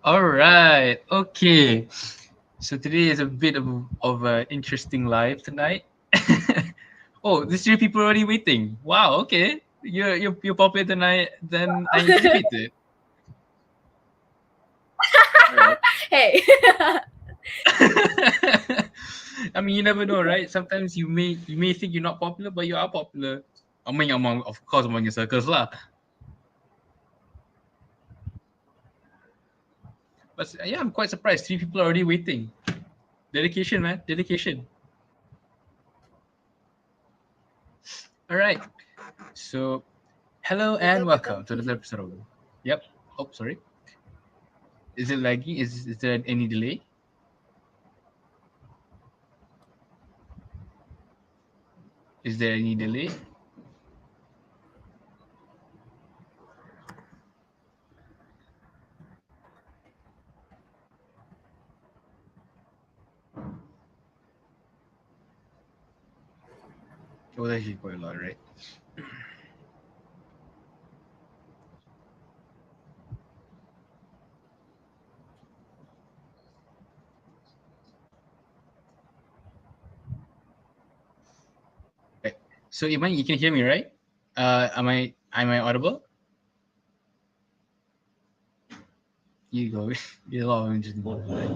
All right. Okay. So today is a bit of an interesting live tonight. Oh, there's three people already waiting. Wow. Okay. You're popular tonight than I anticipated. All right. Hey. I mean, you never know, right? Sometimes you may think you're not popular, but you are popular. I mean, of course among your circles lah. But yeah, I'm quite surprised. Three people are already waiting. Dedication, man. Dedication. All right. So, hello and Betul betul. welcome to another episode. Yep. Oh, sorry. Is it laggy? Is there any delay? Is there any delay? Oh, that's actually quite a lot, right? Right. So, Iman, you can hear me, right? Am I audible? You go. You're a lot of interesting ones, right?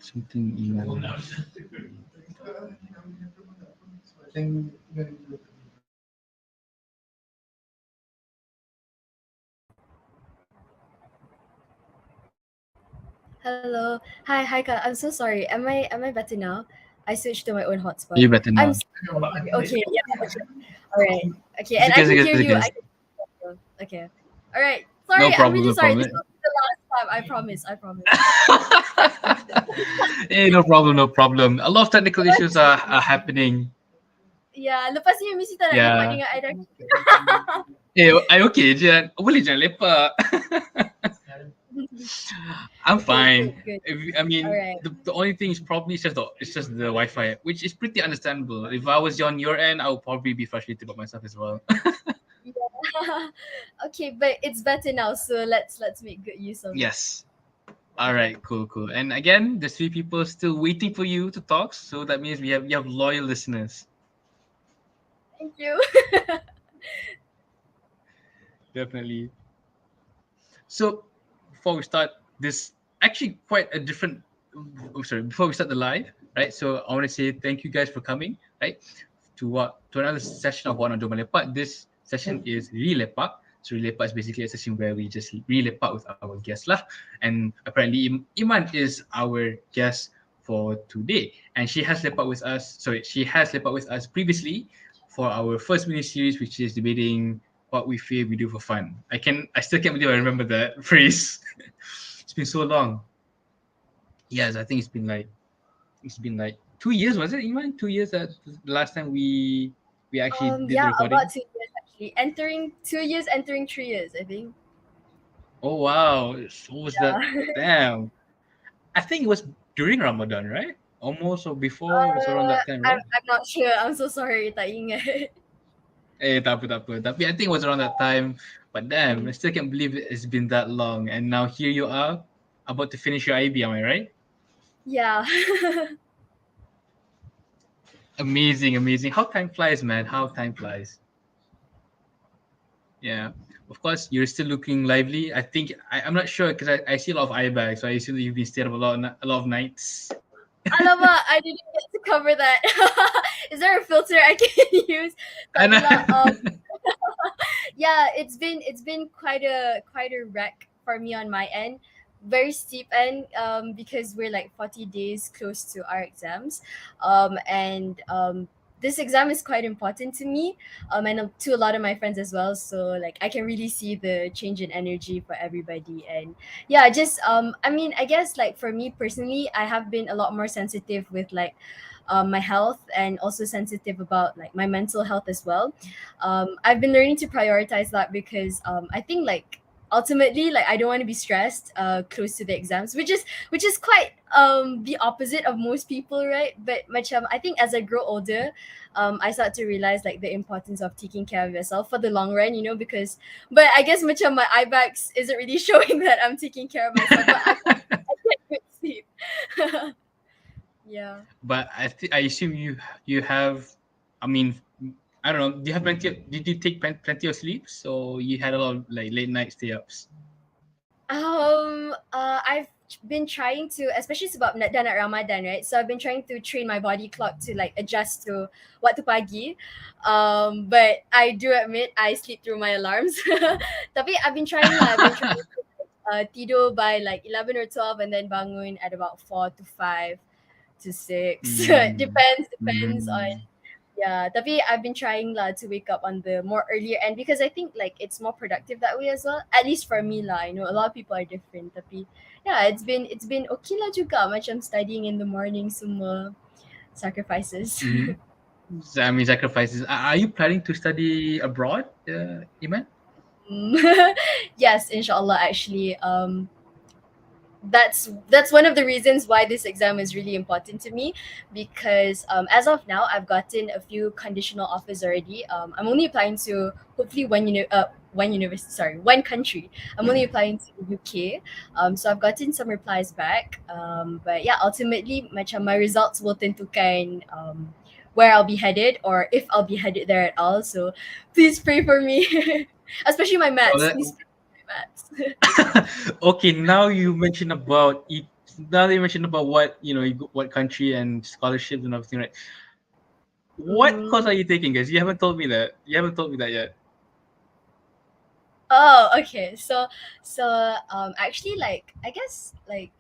Something Iman. Hello. Hi, Haikal. I'm so sorry. Am I better now? I switched to my own hotspot. You better I'm now. so sorry. Okay, yeah. Okay. All right. Okay, It's and I okay, it's can okay, hear it's you. okay. I can hear you. Okay. All right. No Sorry, I'm problem, really no sorry. This problem. will be the last time. I promise. I promise. Hey, no problem, no problem. A lot of technical issues are happening. Yeah, lepas ni mesti tak nak lepak Yeah. dengan I dah. I okay je. Boleh jangan lepak. I'm Okay, fine. good, good. I All mean, right. the only thing is probably it's just the Wi-Fi, which is pretty understandable. If I was on your end, I would probably be frustrated about myself as well. Yeah. Okay, but it's better now, so let's make good use of it. Yes. All Okay. right. Cool. Cool. And again, there's three people still waiting for you to talk. So that means we have loyal listeners. Thank you. Definitely. So before we start this, actually quite a different. Oh, sorry. Before we start the live, right? So I want to say thank you guys for coming, right? To another session of One on Lepak. This session is Lepak. So Lepak is basically a session where we just Lepak with our guests lah. And apparently Iman is our guest for today, and she has Lepak with us. Sorry, she has Lepak with us previously for our first mini series, which is debating what we feel we do for fun. I still can't believe I remember that phrase. It's been so long. Yes, I think it's been like 2 years, was it, Iman? 2 years that the last time we actually did Yeah, the about recording. 2 years actually. Entering 2 years, entering 3 years, I think. Oh wow. So was that Yeah. damn. I think it was during Ramadan, right? Almost or before, it was around that time, right? I'm not sure. I'm so sorry, tak ingat. Tak apa, tak apa. Tapi I think it was around that time. But damn, I still can't believe it's been that long. And now here you are, about to finish your IB, am I right? Yeah. Amazing, amazing. How time flies, man. How time flies. Yeah. Of course, you're still looking lively. I think I'm not sure because I see a lot of eye bags, so I assume that you've been staying up a lot of nights. Alamak, I didn't get to cover that. Is there a filter I can use? Tak And adalah. Yeah, it's been quite a wreck for me on my end. Very steep end, because we're like 40 days close to our exams, and this exam is quite important to me, and to a lot of my friends as well. So like I can really see the change in energy for everybody, and yeah, just I mean, I guess like for me personally, I have been a lot more sensitive with like my health, and also sensitive about like my mental health as well. I've been learning to prioritize that because I think like ultimately, like, I don't want to be stressed close to the exams, which is quite the opposite of most people, right? But macam I think as I grow older, I start to realize like the importance of taking care of yourself for the long run, because but I guess macam my eye bags isn't really showing that I'm taking care of myself, but I get good sleep. Yeah. But I assume you have. I mean, I don't know. Do you have plenty? Did you take plenty of sleep? So you had a lot of like late night stay ups. I've been trying to, especially sebab dah nak Ramadan, right? So I've been trying to train my body clock to like adjust to waktu pagi. But I do admit I sleep through my alarms. Tapi I've been trying lah. I've been trying to tidur by like 11 or 12 and then bangun at about 4 to 5 to 6. Mm, Depends on, mm, yeah, tapi I've been trying lah to wake up on the more earlier end because I think like it's more productive that way as well. At least for me lah. I know a lot of people are different. Tapi yeah, it's been okay lah juga macam studying in the morning semua sacrifices. mm. I mean, sacrifices. Are you planning to study abroad, Iman? Yes, inshallah. Actually, that's one of the reasons why this exam is really important to me because as of now I've gotten a few conditional offers already. I'm only applying to hopefully one university, sorry, one country. I'm only applying to the UK. So I've gotten some replies back. But yeah, ultimately macam my results will tentukan where I'll be headed or if I'll be headed there at all. So please pray for me. Especially my Oh, maths. that, Please pray for my maths. okay. Now that you mentioned about what what country and scholarships and everything, right? What course Mhm. are you taking, guys? You haven't told me that. You haven't told me that yet. Oh, okay. So actually, like, I guess like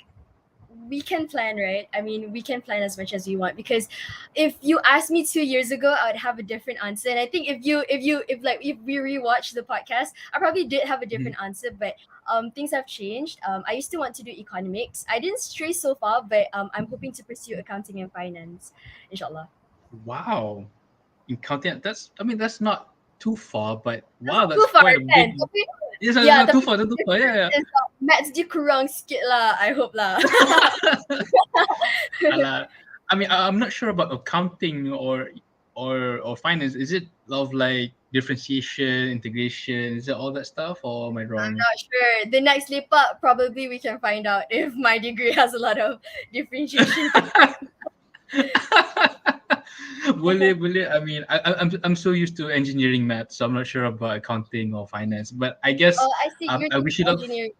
we can plan, right? I mean, we can plan as much as we want because if you asked me 2 years ago, I would have a different answer. And I think if we rewatch the podcast, I probably did have a Mhm. different answer. But things have changed. I used to want to do economics. I didn't stray so far, but I'm hoping to pursue accounting and finance, inshallah. Wow. In counting, that's not too far, but That's wow, not too that's far quite a kan? big. Tapi It's yeah, not too tapi far. Not too far. Yeah, is maths dia kurang sikit lah. I hope lah. yeah. Alah. I mean, I'm not sure about accounting or finance. Is it of like differentiation, integration? Is it all that stuff, or am I I'm wrong? not sure. The next Lepak, probably we can find out if my degree has a lot of differentiation. Boleh. I mean, I'm so used to engineering math, so I'm not sure about accounting or finance. But I guess Oh, I see. You're I taking wish you luck. engineering.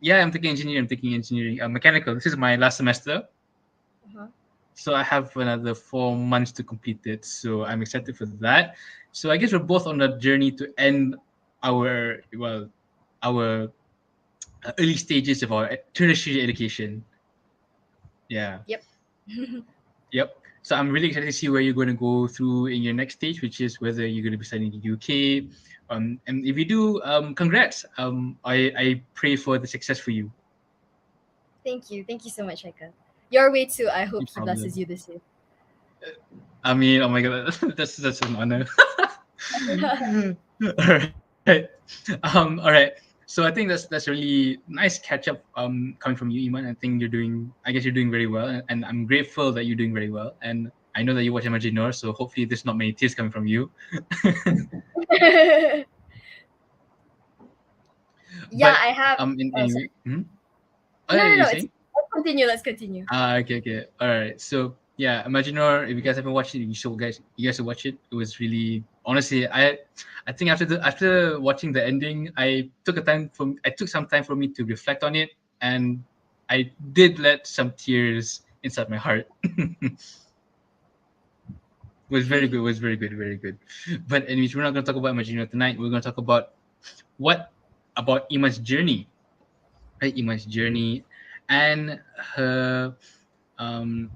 Yeah, I'm taking engineering. I'm taking engineering, mechanical. This is my last semester, Uh-huh. so I have another 4 months to complete it. So I'm excited for that. So I guess we're both on a journey to end our our early stages of our tertiary education. Yeah. Yep. Yep. So I'm really excited to see where you're going to go through in your next stage, which is whether you're going to be studying in the UK. And if you do, congrats. I pray for the success for you. Thank you. Thank you so much, Haikal. Your way too. I No hope he blesses problem. you this year. I mean, oh my god, that's an honor. All right. All right. So I think that's a really nice catch up coming from you, Iman. I guess you're doing very well, and I'm grateful that you're doing very well. And I know that you watch Imaginor, so hopefully there's not many tears coming from you. Yeah, But I have. Oh, anyway, sorry. oh No, yeah, no, you're no. It's saying? let's continue. Let's continue. Okay, all right. So yeah, Imaginor. If you guys haven't watched it, you guys should watch it. It was really honestly, I think after watching the ending, I took some time for me to reflect on it, and I did let some tears inside my heart. It was very good. It was very good. Very good. But anyways, we're not going to talk about Imaginor tonight. We're going to talk about what about Iman's journey, right? Iman's journey, and her um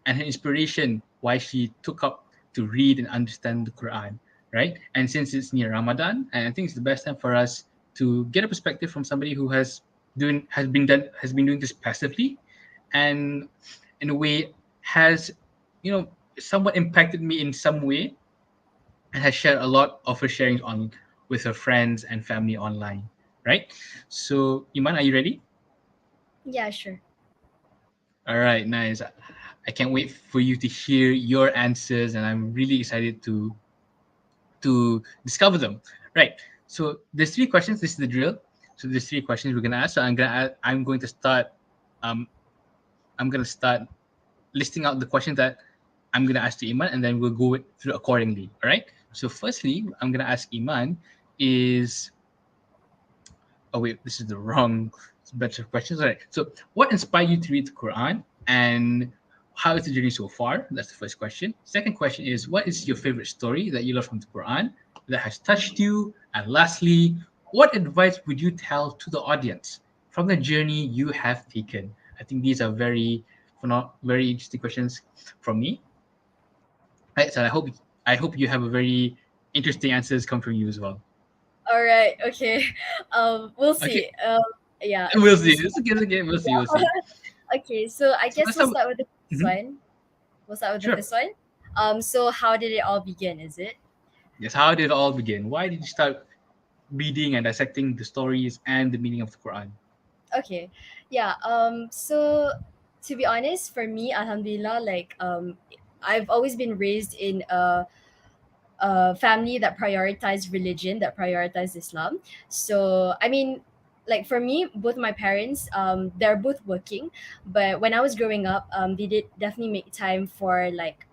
and her inspiration why she took up to read and understand the Quran, right? And since it's near Ramadan, and I think it's the best time for us to get a perspective from somebody who has been doing this passively, and in a way has somewhat impacted me in some way, and has shared a lot of her sharings on with her friends and family online. right? So Iman, are you ready? Yeah, sure. All right, nice. I can't wait for you to hear your answers, and I'm really excited to discover them. Right. So there's three questions. This is the drill. So there's three questions we're gonna ask. So I'm going to start. Um, I'm gonna start listing out the questions that I'm gonna ask to Iman, and then we'll go through accordingly. All right. So firstly, I'm gonna ask Iman is oh wait, this is the wrong batch of questions. All right. So what inspired you to read the Quran, and how is the journey so far? That's the first question. Second question is what is your favorite story that you love from the Quran that has touched you? And lastly, what advice would you tell to the audience from the journey you have taken? I think these are very interesting questions from me. Right. So I hope you have a very interesting answers come from you as well. All right. Okay. We'll Okay. see. Yeah. We'll Okay. see. So, It's okay. We'll see. We'll see. okay. So I So guess let's we'll have. start with the first Mhm. one. We'll start with the Sure. first one. So how did it all begin? Is it? Yes. How did it all begin? Why did you start reading and dissecting the stories and the meaning of the Quran? Okay. Yeah. So to be honest, for me, Alhamdulillah, like I've always been raised in a family that prioritize religion, that prioritize Islam. So I mean, like for me, both my parents, they're both working, but when I was growing up, they did definitely make time for like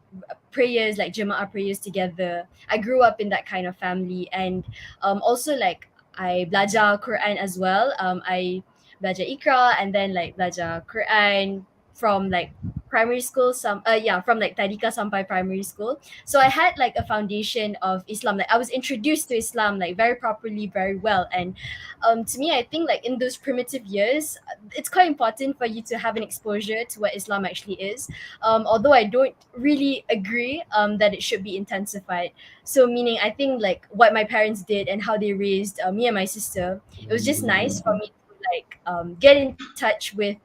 prayers, like Jama'ah prayers together. I grew up in that kind of family, and also like I belajar Quran as well. I belajar Ikra, and then like belajar Quran from like primary school, some yeah, from like tadika sampai primary school. So I had like a foundation of Islam. Like I was introduced to Islam like very properly, very well. And to me, I think like in those primitive years, it's quite important for you to have an exposure to what Islam actually is. Although I don't really agree that it should be intensified. So meaning, I think like what my parents did and how they raised me and my sister, it was just nice for me to like get in touch with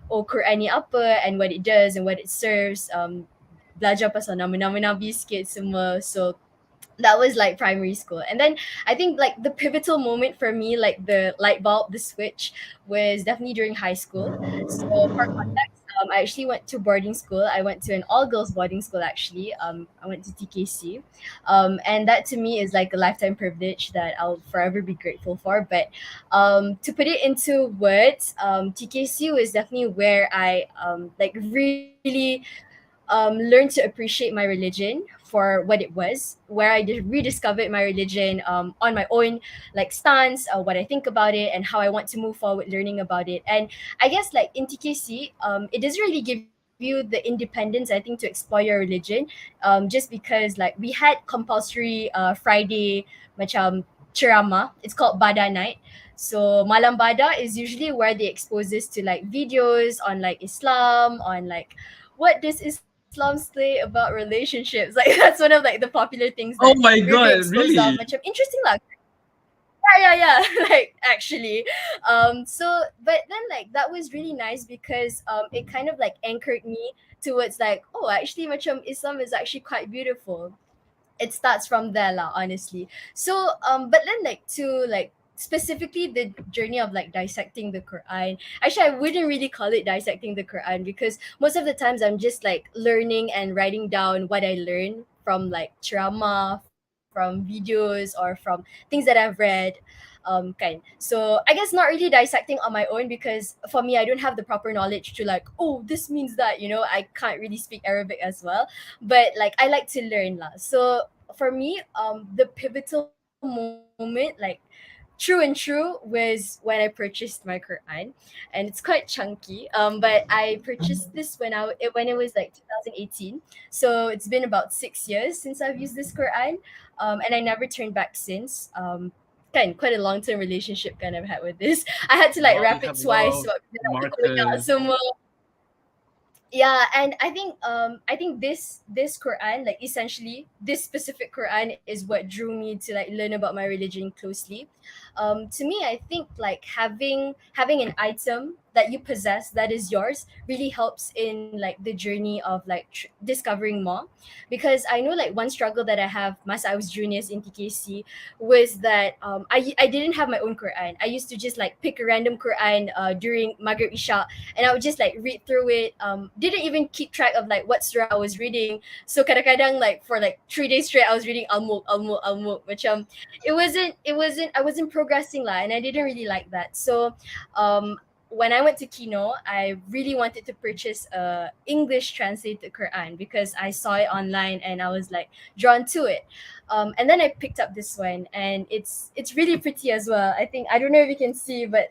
Quran ni apa and what it does and what it serves. Belajar pasal nama-nama Nabi sikit semua. So that was like primary school. And then I think like the pivotal moment for me, like the light bulb, the switch, was definitely during high school. So for context, I actually went to boarding school. I went to an all girls boarding school actually. I went to TKC. And that to me is like a lifetime privilege that I'll forever be grateful for. But to put it into words, TKC was definitely where I like really learned to appreciate my religion for what it was, where I rediscovered my religion on my own, like stance, what I think about it, and how I want to move forward learning about it. And I guess like in TKC, it doesn't really give you the independence, I think, to explore your religion, just because like we had compulsory Friday macam ceramah. It's called Bada Night. So Malam Bada is usually where they expose us to like videos on like Islam, on like what does Islam say about relationships? Like that's one of like the popular things that Oh we're my being God! exposed of. Really? Macam interesting lah. Yeah. Like actually, so but then like that was really nice because it kind of like anchored me towards like, oh, actually, macam Islam is actually quite beautiful. It starts from there lah, honestly. So but then like to like specifically the journey of like dissecting the Quran, actually I wouldn't really call it dissecting the Quran because most of the times I'm just like learning and writing down what I learn from like drama, from videos, or from things that I've read. Kind. So I guess not really dissecting on my own because for me I don't have the proper knowledge to like, oh, this means that, you know, I can't really speak Arabic as well, but like I like to learn lah. So for me, the pivotal moment, like true was when I purchased my Quran, and it's quite chunky. But I purchased this when it was like 2018, so it's been about 6 years since I've used this Quran, and I never turned back since. Quite a long term relationship kind of had with this. I had to like Wow, you wrap have it a lot twice of sebab dia nak betul markers. semua. Yeah, and I think this Quran, like essentially this specific Quran, is what drew me to like learn about my religion closely. To me, I think like having an item that you possess that is yours really helps in like the journey of like discovering more, because I know like one struggle that I have mas I was juniors in TKC was that I didn't have my own Quran. I used to just like pick a random Quran during Maghrib Isha, and I would just like read through it. Didn't even keep track of like what surah I was reading. So kadang-kadang like for like 3 days straight I was reading Al-Mulk, which it wasn't I wasn't progressing lah, and I didn't really like that. So when I went to Kino, I really wanted to purchase a English translated Quran because I saw it online and I was like drawn to it. And then I picked up this one, and it's really pretty as well. I think I don't know if you can see, but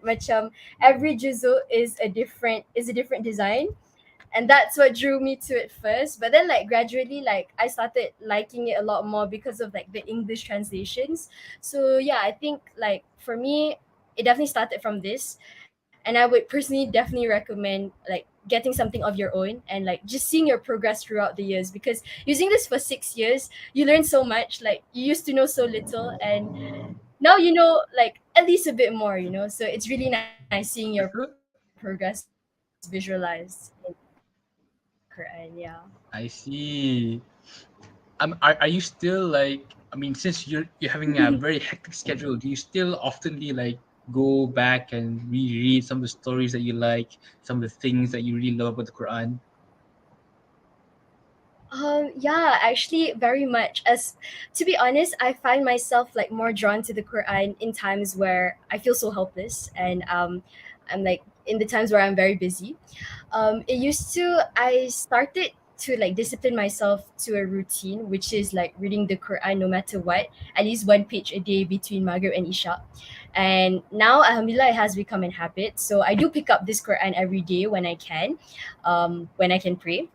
every juzu is a different design, and that's what drew me to it first. But then like gradually like I started liking it a lot more because of like the English translations. So yeah, I think like for me it definitely started from this, and I would personally definitely recommend like getting something of your own and like just seeing your progress throughout the years, because using this for 6 years you learn so much. Like you used to know so little, and now you know like at least a bit more, so it's really nice seeing your progress visualized in Quran. Yeah. I see. Are you still like? I mean, since you're having a very hectic schedule, do you still oftenly like go back and reread some of the stories that you like, some of the things that you really love about the Quran? Yeah, actually, very much. As to be honest, I find myself like more drawn to the Quran in times where I feel so helpless, and I'm like in the times where I'm very busy. I started to like discipline myself to a routine, which is like reading the Quran no matter what, at least one page a day between Maghrib and Isha. And now, Alhamdulillah, it has become a habit. So I do pick up this Quran every day when I can pray.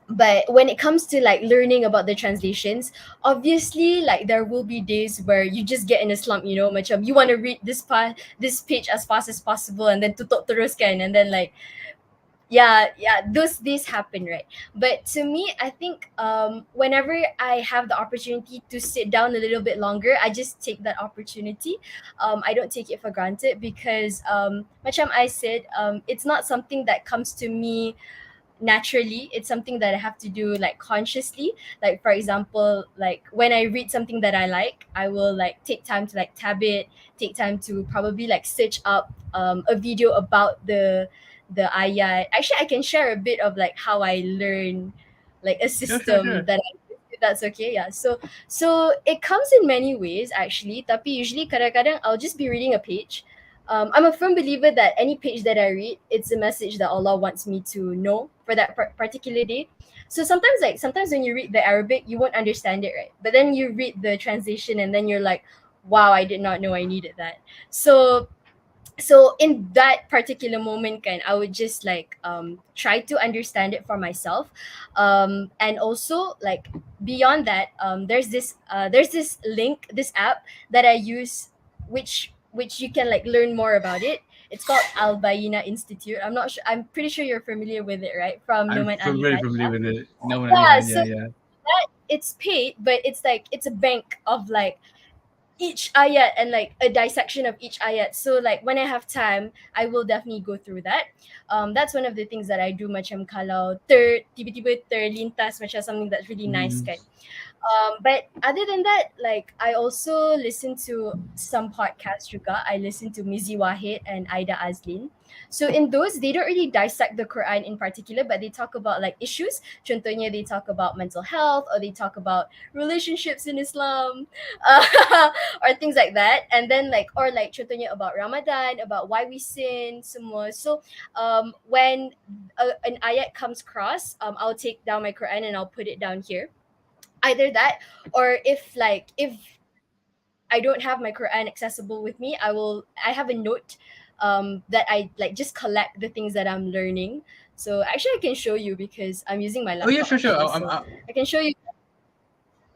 But when it comes to like learning about the translations, obviously like there will be days where you just get in a slump, macam you want to read this page as fast as possible and then tutup teruskan, and then like yeah, those days happen, right? But to me, I think whenever I have the opportunity to sit down a little bit longer, I just take that opportunity. I don't take it for granted, because macam I said, it's not something that comes to me naturally. It's something that I have to do like consciously. Like for example, like when I read something that I like, I will like take time to like tab it, take time to probably like search up a video about the ayat. Actually, I can share a bit of like how I learn like a Sure, sure, sure. system that if that's okay. Yeah. So it comes in many ways actually. Tapi usually kadang-kadang I'll just be reading a page. I'm a firm believer that any page that I read, it's a message that Allah wants me to know for that particular day. So sometimes when you read the Arabic, you won't understand it, right? But then you read the translation, and then you're like, wow, I did not know I needed that. So in that particular moment kan, I would just like try to understand it for myself, and also like beyond that, there's this link, this app that I use, which you can like learn more about it. It's called Al Bayina Institute. I'm pretty sure you're familiar with it, right? From I'm Nouman Ali very Khan. familiar with it. Nouman Ali Yeah, Khan, so yeah, yeah. that it's paid, but it's like it's a bank of like each ayat and like a dissection of each ayat. So like when I have time, I will definitely go through that. That's one of the things that I do, macam kalau tiba-tiba terlintas macam something that's really nice Mm. kan. But other than that, like I also listen to some podcasts juga. I listen to Mizi Wahid and Aida Azlin. So in those, they don't really dissect the Quran in particular, but they talk about like issues. Contohnya, they talk about mental health, or they talk about relationships in Islam, or things like that. And then like, or like contohnya about Ramadan, about why we sin, semua. So when an ayat comes across, I'll take down my Quran and I'll put it down here. Either that, or if I don't have my Quran accessible with me, I have a note that I like just collect the things that I'm learning. So actually I can show you because I'm using my Oh yeah, laptop sure, sure. actually. So I can show you.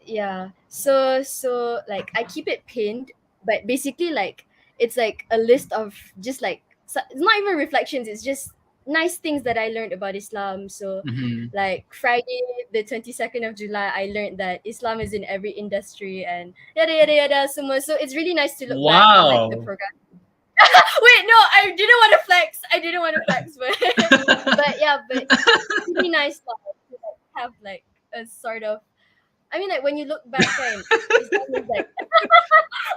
Yeah. So like I keep it pinned, but basically like it's like a list of just like, so it's not even reflections, it's just nice things that I learned about Islam. So, Mm-hmm. like Friday, the 22nd of July, I learned that Islam is in every industry and yada yada yada. So it's really nice to look back on like the Wow. program. Wait, no, I didn't want to flex. I didn't want to flex, but but yeah, but it's really nice to like, have like a sort of. I mean, like when you look back, and Islam is like.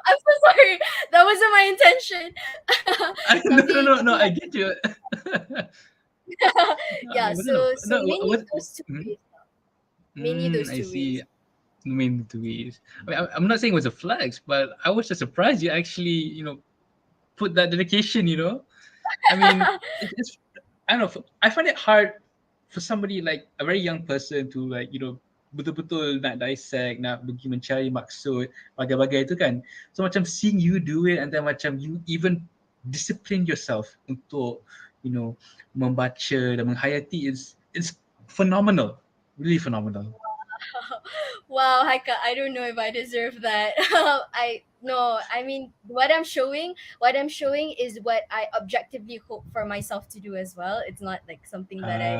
I'm so sorry. That wasn't my intention. No, no, no, no. Tapi I like get you. No, yeah. but no, So no. mainly What? those two Mhm. ways. Mainly those I two see. ways. Main tweets. I mean, I'm not saying it was a flex, but I was just surprised you actually, put that dedication. I mean, it's I don't know. I find it hard for somebody like a very young person to like betul-betul nak dissect, nak pergi mencari maksud bagai-bagai itu kan. So macam seeing you do it and then macam you even discipline yourself untuk membaca dan menghayati is phenomenal, really phenomenal. Wow, Haika, I don't know if I deserve that. I no, I mean what I'm showing is what I objectively hope for myself to do as well. It's not like something that I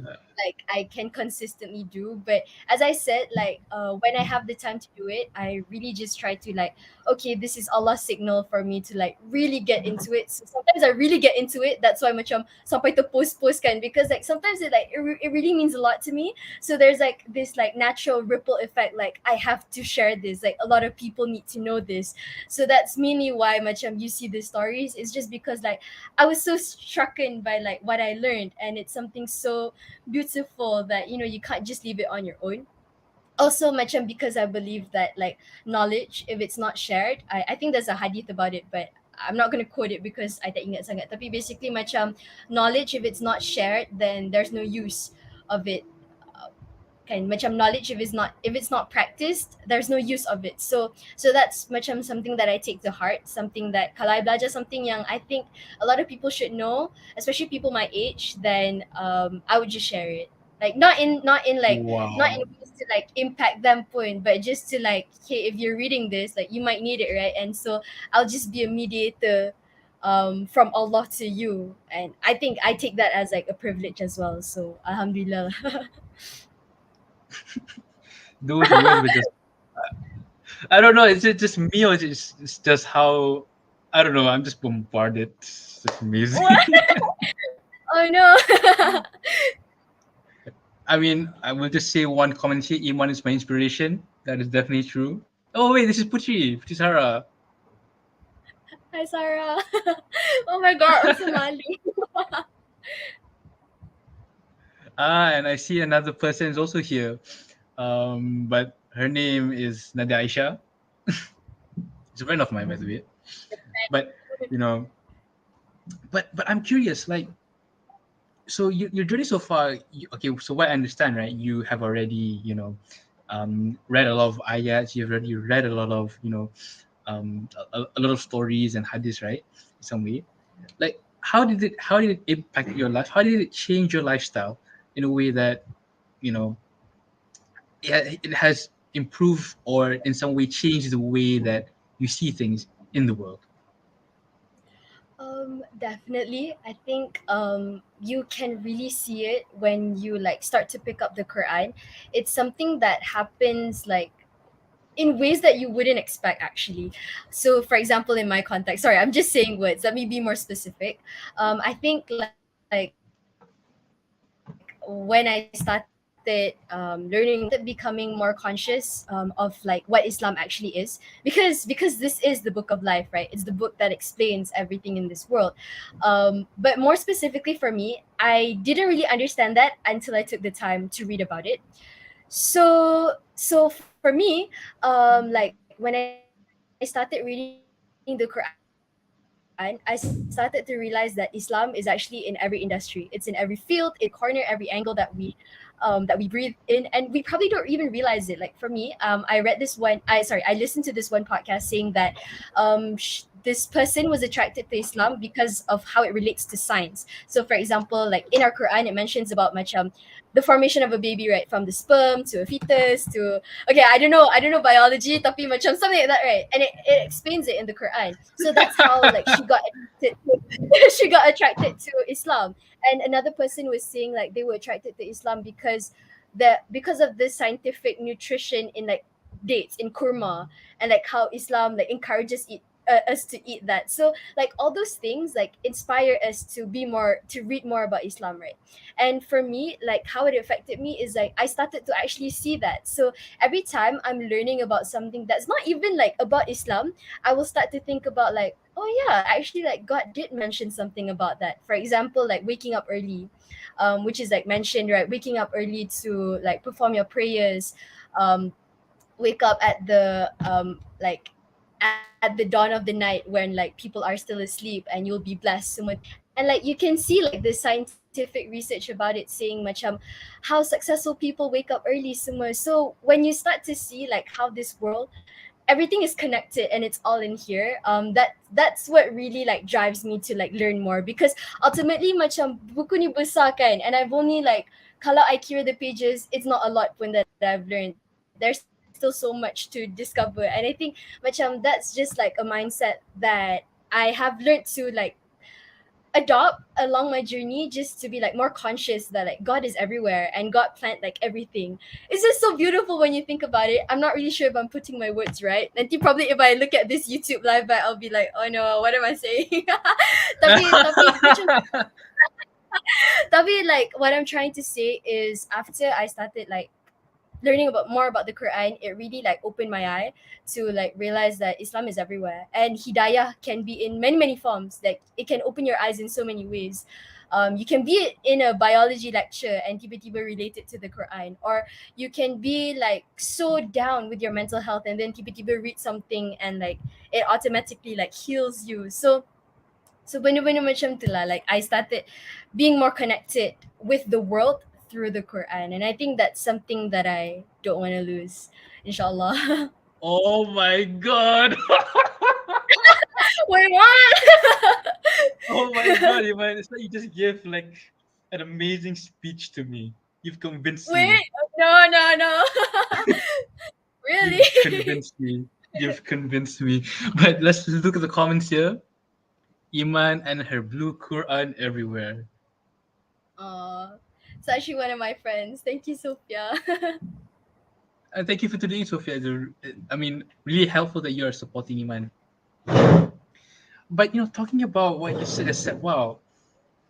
Uh, like I can consistently do. But as I said, like when I have the time to do it, I really just try to like, okay, this is Allah's signal for me to like really get into it. So sometimes I really get into it. That's why macam sampai to post kan, because like sometimes it really means a lot to me. So there's like this like natural ripple effect, like I have to share this, like a lot of people need to know this. So that's mainly why macam you see the stories. It's just because like I was so strucken by like what I learned, and it's something so beautiful that you can't just leave it on your own. Also macam because I believe that like knowledge, if it's not shared, I think there's a hadith about it, but I'm not going to quote it because I tak ingat sangat, tapi basically macam knowledge, if it's not shared, then there's no use of it. Kan macam knowledge, if it's not practiced, there's no use of it. So that's macam something that I take to heart, something that kalau I belajar something yang I think a lot of people should know, especially people my age, then I would just share it. Like not in wow. ways to like impact them pun, but just to like, hey, if you're reading this, like you might need it, right? And so I'll just be a mediator from Allah to you, and I think I take that as like a privilege as well, so alhamdulillah. Those words were just, I don't know, is it just me or it's just how, I don't know, I'm just bombarded. It's just amazing. What? Oh no. I mean, I will just say one comment here. Iman is my inspiration. That is definitely true. Oh wait, this is Putri Sarah. Hi Sarah. Oh my god, I'm Somali. And I see another person is also here. But her name is Nadia Aisha. It's a friend of mine, by the way. But you know, but I'm curious, like, so your journey so far. Okay, so what I understand, right? You have already, read a lot of ayats. You've already read a lot of, a lot of stories and hadiths, right? In some way, like, how did it impact your life? How did it change your lifestyle in a way that, you know, it has improved or in some way changed the way that you see things in the world? Definitely. I think you can really see it when you like start to pick up the Quran. It's something that happens like in ways that you wouldn't expect actually. So for example, in my context, sorry, I'm just saying words, let me be more specific. I think like when I started learning about Islam, I started becoming more conscious of like what Islam actually is, because this is the book of life, right? It's the book that explains everything in this world. But more specifically for me, I didn't really understand that until I took the time to read about it. So for me, like when I started reading the Quran, I started to realize that Islam is actually in every industry. It's in every field, it's in every corner, every angle that we breathe in, and we probably don't even realize it. Like for me, I listened to this one podcast saying that this person was attracted to Islam because of how it relates to science. So for example, like in our Quran, it mentions about macam the formation of a baby, right, from the sperm to a fetus to, okay, I don't know biology, tapi macam something like that, right? And it explains it in the Quran. So that's how like she got attracted to, she got attracted to Islam. and another person was saying like they were attracted to Islam because of the scientific nutrition in like dates in kurma, and like how Islam like encourages us to eat that. So like all those things like inspire us to read more about Islam, right? And for me, like how it affected me is like I started to actually see that. So every time I'm learning about something that's not even like about Islam, I will start to think about like, oh yeah, actually like God did mention something about that. For example, like waking up early, which is like mentioned, right? Waking up early to like perform your prayers, um, wake up at the at the dawn of the night when like people are still asleep, and you'll be blessed so much. And like you can see like the scientific research about it saying macam how successful people wake up early semua. So when you start to see like how this world, everything is connected and it's all in here, that's what really like drives me to like learn more, because ultimately macam buku ni besar kan, and I've only like, kalau I clear the pages, it's not a lot pun that I've learned. There's still so much to discover, and I think macam that's just like a mindset that I have learned to like adopt along my journey, just to be like more conscious that like God is everywhere and God planned like everything. It's just so beautiful when you think about it. I'm not really sure if I'm putting my words right. Nanti probably if I look at this YouTube live back, I'll be like, oh no, what am I saying? Tapi macam, tapi like what I'm trying to say is after I started like learning about more about the Quran, it really like opened my eye to like realize that Islam is everywhere, and hidayah can be in many many forms. Like it can open your eyes in so many ways. You can be in a biology lecture and tiba-tiba relate it to the Quran, or you can be like so down with your mental health and then tiba-tiba read something and like it automatically like heals you. So benda-benda macam tu lah, like I started being more connected with the world through the Quran, and I think that's something that I don't want to lose, inshallah. Oh my god. Wait, what? Oh my god, Iman. It's like you just gave like an amazing speech to me. You've convinced Wait, me. no. Really? You've convinced me. You've convinced me. But let's look at the comments here. Iman and her blue Quran everywhere. Aw, it's actually one of my friends. Thank you, Sophia. And thank you for today, Sophia. I mean, really helpful that you are supporting Iman. But talking about what you said, wow.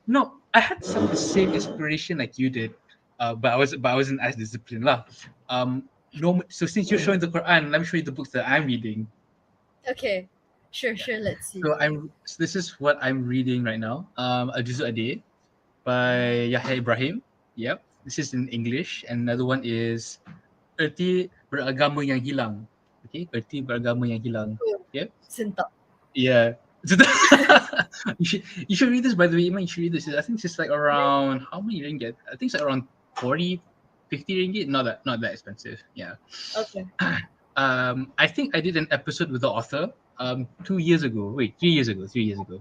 No, I had some the same inspiration like you did, but I wasn't as disciplined lah. No, so since you're showing the Quran, let me show you the books that I'm reading. Okay, sure, Yeah. sure. Let's see. So this is what I'm reading right now. Al Juzu Ade by Yahya Ibrahim. Yep. This is in English, and another one is Erti Beragama yang Hilang. Okay, Erti Beragama yang Hilang. Yep. Sentak. Yeah. You should read this, by the way, Iman. You should read this. I think it's like around how many ringgit? I think it's like around 40, 50 ringgit. Not that expensive. Yeah. Okay. I think I did an episode with the author 2 years ago. Wait, 3 years ago. 3 years ago.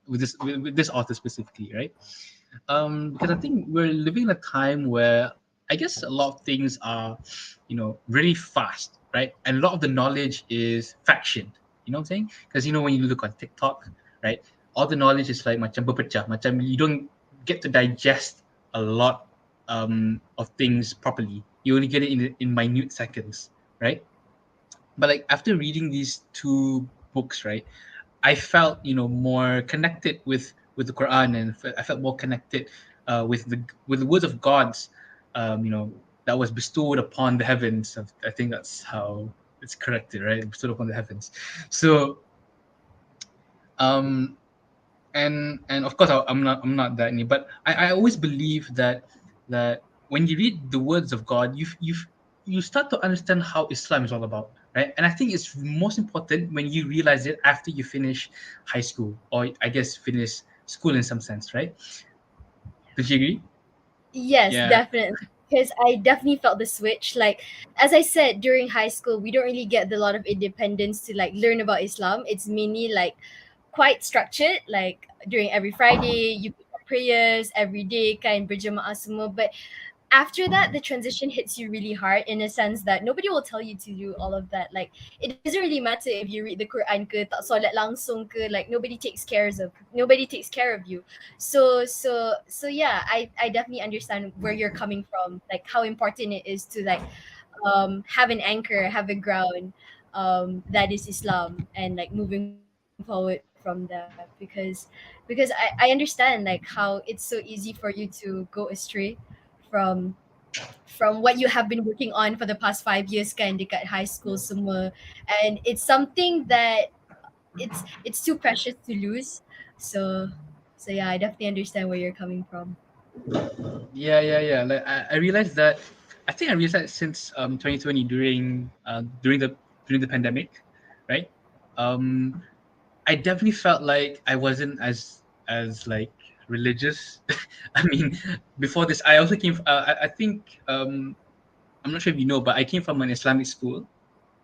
With this author specifically, right? Because I think we're living in a time where I guess a lot of things are, really fast, right? And a lot of the knowledge is faction. You know what I'm saying? Because when you look on TikTok, right, all the knowledge is like macam berpecah, macam you don't get to digest a lot of things properly. You only get it in minute seconds, right? But like after reading these two books, right, I felt more connected with the Quran, and I felt more connected with the words of God's that was bestowed upon the heavens. I think that's how it's corrected, right? Bestowed upon the heavens. So um and of course I'm not that new, but I always believe that when you read the words of God, you start to understand how Islam is all about, right? And I think it's most important when you realize it after you finish high school, or I guess finish school in some sense, right? Did you agree? Yes, Yeah. definitely. Because I definitely felt the switch. Like, as I said, during high school, we don't really get a lot of independence to like learn about Islam. It's mainly like quite structured. Like during every Friday, you pick up prayers every day, kind berjemaah semua. But after that the transition hits you really hard, in a sense that nobody will tell you to do all of that. Like, it doesn't really matter if you read the Quran ke, tak solat langsung ke, like nobody takes care of you. So yeah, I definitely understand where you're coming from, like how important it is to like have an anchor, have a ground, that is Islam, and like moving forward from that. Because I understand like how it's so easy for you to go astray from what you have been working on for the past 5 years kan dekat high school semua, and it's something that it's too precious to lose. So yeah, I definitely understand where you're coming from. Yeah. Like I realized that. I think I realized that since 2020 during the pandemic, right? Um, I definitely felt like I wasn't as like religious. I mean, before this, I also came. I think I'm not sure if you know, but I came from an Islamic school,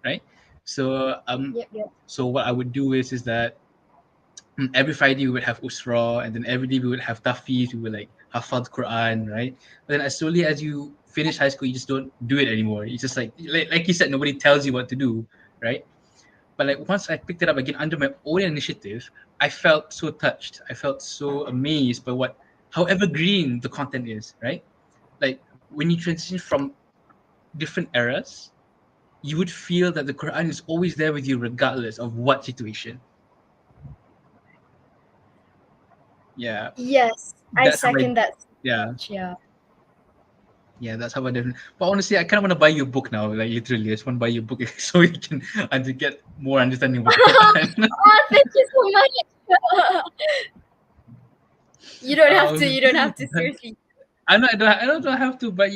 right? So Yep. so what I would do is that every Friday we would have usra, and then every day we would have tafis. We would like hafal the Quran, right? But then as slowly as you finish high school, you just don't do it anymore. It's just like you said, nobody tells you what to do, right? But like once I picked it up again under my own initiative, I felt so touched. I felt so amazed by what how evergreen the content is, right? Like when you transition from different eras, you would feel that the Quran is always there with you regardless of what situation. Yeah. Yes, I That's how I second that so yeah. much. Yeah. Yeah, that's how I definitely. But honestly, I kind of want to buy you a book now. Like literally, I just want to buy you a book so you can and to get more understanding about the Quran. Oh, thank you so much. You don't have to. um, You don't have to. Seriously. I don't have to, but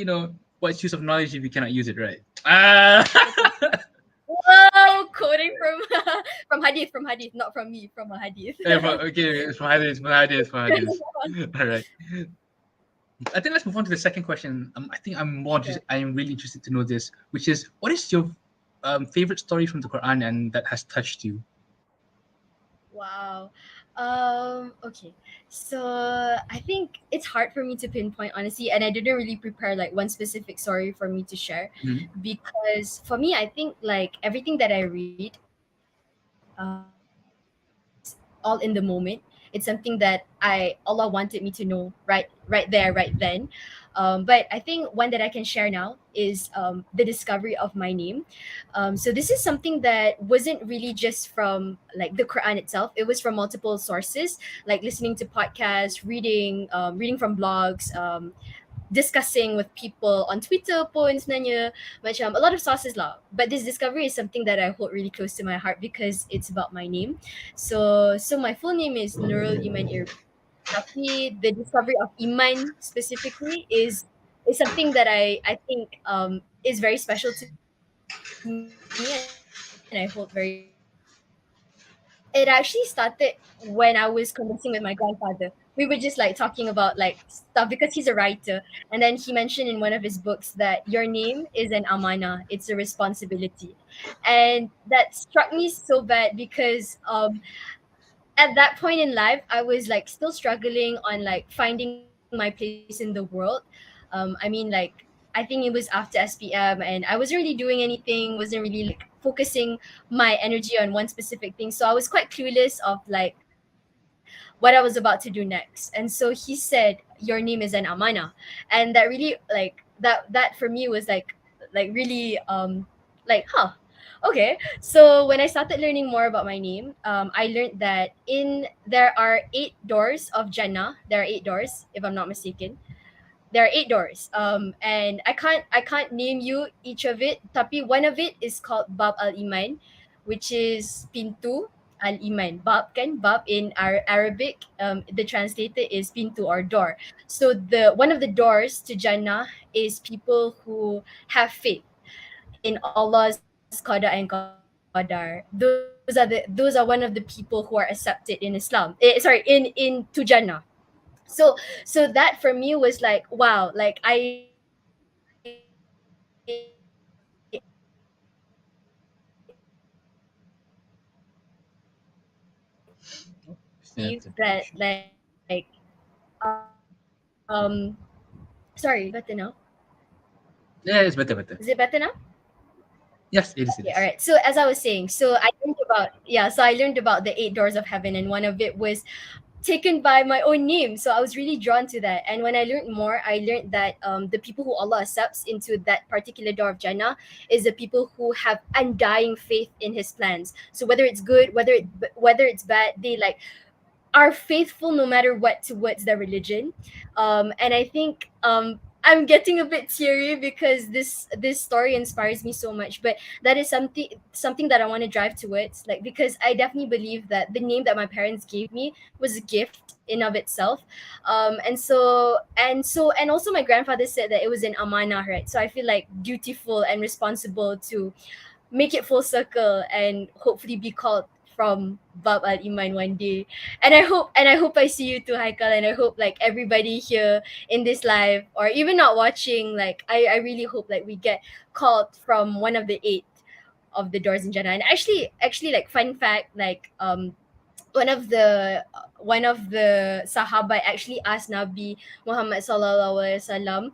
what's use of knowledge if you cannot use it, right? Ah, Whoa, quoting from from hadith, not from me, from a hadith. okay, it's from Hadith, from Hadith, from Hadith. All right. I think let's move on to the second question. I think Sure. I am really interested to know this, which is what is your favorite story from the Quran and that has touched you? Wow. Okay. So I think it's hard for me to pinpoint honestly, and I didn't really prepare like one specific story for me to share, Mhm. because for me, I think like everything that I read, is all in the moment. It's something that Allah wanted me to know right there, right then. But I think one that I can share now is the discovery of my name. So this is something that wasn't really just from like the Quran itself. It was from multiple sources, like listening to podcasts, reading from blogs, discussing with people on Twitter pun sebenarnya, macam a lot of sources lah. But this discovery is something that I hold really close to my heart because it's about my name. So my full name is Nurul Iman Irwin. Tapi the discovery of Iman specifically is something that I think is very special to me, and I hold very close. It actually started when I was conversing with my grandfather. We were just like talking about like stuff because he's a writer, and then he mentioned in one of his books that your name is an amana, it's a responsibility. And that struck me so bad because at that point in life I was like still struggling on like finding my place in the world. I mean, like, I think it was after SPM and I wasn't really doing anything, wasn't really like focusing my energy on one specific thing. So I was quite clueless of like what I was about to do next. And so he said, your name is an amana. And that really like that for me was like really like, huh. Okay. So when I started learning more about my name, I learned that there are 8 doors of Jannah. There are 8 doors, if I'm not mistaken. There are 8 doors. And I can't name you each of it. Tapi one of it is called Bab Al Iman, which is pintu Al Iman. Bab kan, Bab in Arabic. The translated is pintu or door. So the one of the doors to Jannah is people who have faith in Allah's qada and qadar. Those are one of the people who are accepted in Islam. Sorry, in to Jannah. So that for me was like, wow, like I believe That's a big that issue. like um sorry, is it better now? Yeah, it's better, better. Is it better now? Yes, it is. It Okay, all is. right. So as I was saying, so I learned about the eight doors of heaven, and one of it was taken by my own name. So I was really drawn to that. And when I learned more, I learned that the people who Allah accepts into that particular door of Jannah is the people who have undying faith in His plans. So whether it's good, whether it's bad, they like are faithful no matter what towards their religion. And I think I'm getting a bit teary because this story inspires me so much. But that is something that I want to drive towards, like, because I definitely believe that the name that my parents gave me was a gift in of itself. And also my grandfather said that it was an amanah, right? So I feel like dutiful and responsible to make it full circle and hopefully be called from Bab Al Iman one day. And I hope I see you too, Haikal, and I hope like everybody here in this live or even not watching, like I really hope like we get called from one of the eight of the doors in Jannah. And actually like fun fact, like one of the Sahaba actually asked Nabi Muhammad sallallahu alaihi wasallam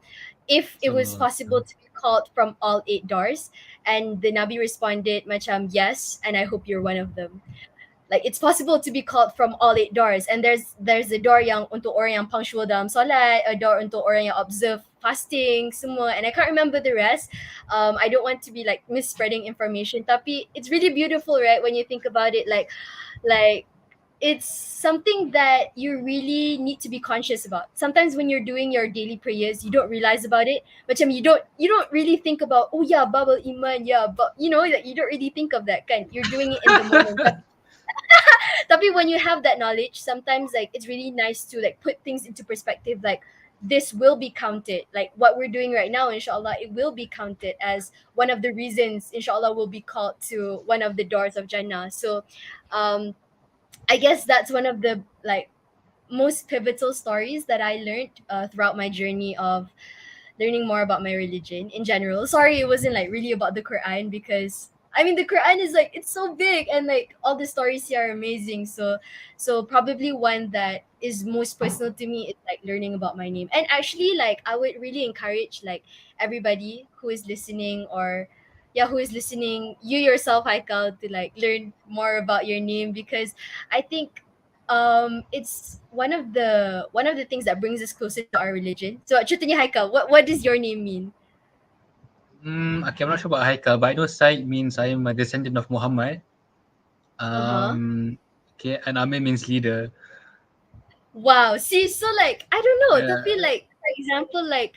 if it was So, possible to be called from all eight doors, and the Nabi responded macam yes, and I hope you're one of them. Like it's possible to be called from all eight doors, and there's a door yang untuk orang yang punctual dalam solat, a door untuk orang yang observe fasting semua, and I can't remember the rest. I don't want to be like misspreading information, tapi it's really beautiful, right, when you think about it. Like it's something that you really need to be conscious about. Sometimes when you're doing your daily prayers, you don't realize about it. But you don't really think about, oh yeah, bubble iman, yeah, but you know that you don't really think of that kind. You're doing it in the moment. Tapi when you have that knowledge, sometimes like it's really nice to like put things into perspective. Like this will be counted. Like what we're doing right now, inshallah, it will be counted as one of the reasons, inshallah, will be called to one of the doors of Jannah. So um I guess that's one of the like most pivotal stories that I learned throughout my journey of learning more about my religion in general. Sorry, it wasn't like really about the Quran, because I mean the Quran is like it's so big and like all the stories here are amazing. So probably one that is most personal to me is like learning about my name. And actually like I would really encourage like everybody who is listening, or yeah, who is listening, you yourself, Haikal, to like learn more about your name, because I think it's one of the things that brings us closer to our religion. So Chutanya Haikal, what does your name mean? okay, I'm not sure about Haikal, but I know Said means I am a descendant of Muhammad. Uh-huh. Okay, and Amir means leader. Wow. See, so like I don't know, Yeah. tapi like for example like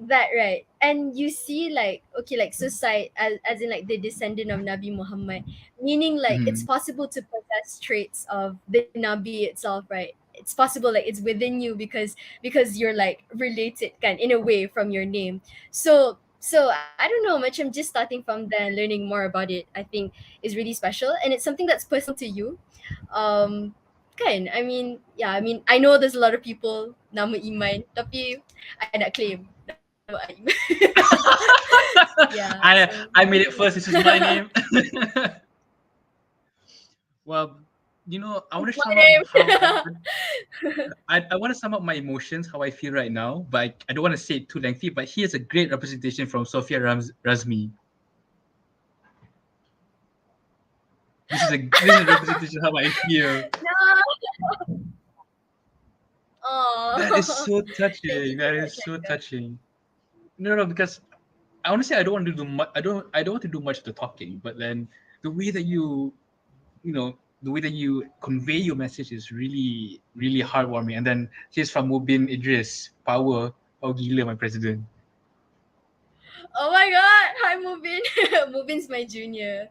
that, right? And you see like okay, like society as in like the descendant of Nabi Muhammad, meaning like it's Mhm. possible to possess traits of the Nabi itself, right? It's possible like it's within you because you're like related kind in a way from your name. So I don't know much. I'm just starting from there and learning more about it. I think is really special, and it's something that's personal to you. Kan, I mean, yeah, I mean, I know there's a lot of people nama Iman, tapi I nak claim nama Iman. Yeah, so I made it first. This is my name. Well, I want to it's my sum up how name. I want to sum up my emotions, how I feel right now, but I don't want to say it too lengthy. But here's a great representation from Sophia Razmi. This is a representation of how I feel. No. That is Oh, so thank touching. you so That is much, so Haikal. touching. No, because honestly, I don't want to do much. I don't want to do much of the talking. But then the way that you know, the way that you convey your message is really, really heartwarming. And then she's from Mubin Idris, power, oh gila, my president. Oh my God! Hi, Mubin. Mubin's my junior,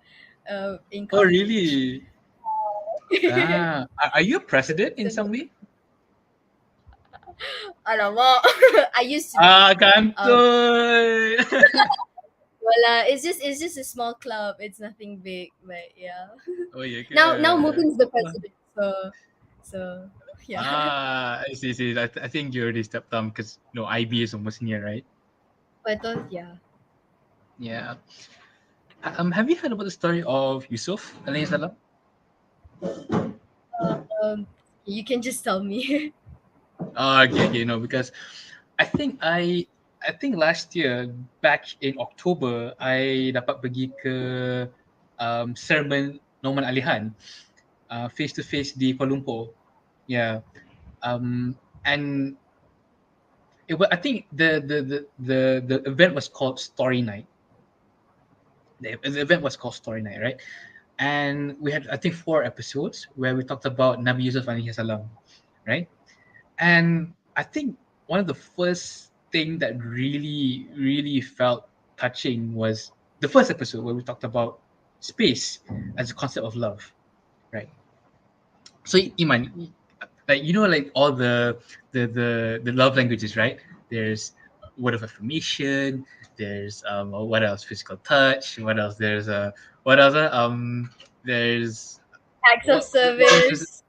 in Oh, college. really? Are you a president in So some way? alamak, I used to be. Ah, Um, kantoy. Well, it's just a small club. It's nothing big, but yeah. Oh, yeah, Now ke? Mubin's the president, so yeah. I see, see. I think you already stepped down because IB is almost near, right? But yeah. Yeah. Have you heard about the story of Yusuf alayhi salam? Um, you can just tell me. Okay, okay, because I think I think last year, back in October, I dapat pergi ke sermon Nouman Ali Khan, face to face di Kuala Lumpur. Yeah. And I think the event was called Story Night. The event was called Story Night, right? And we had, I think, 4 episodes where we talked about Nabi Yusuf alaihi salam, right? And I think one of the first thing that really felt touching was the first episode where we talked about space as a concept of love, right? So Iman, like like all the love languages, right? There's word of affirmation. There's what else? Physical touch. What else? There's what else? There's Acts of what else is it? service,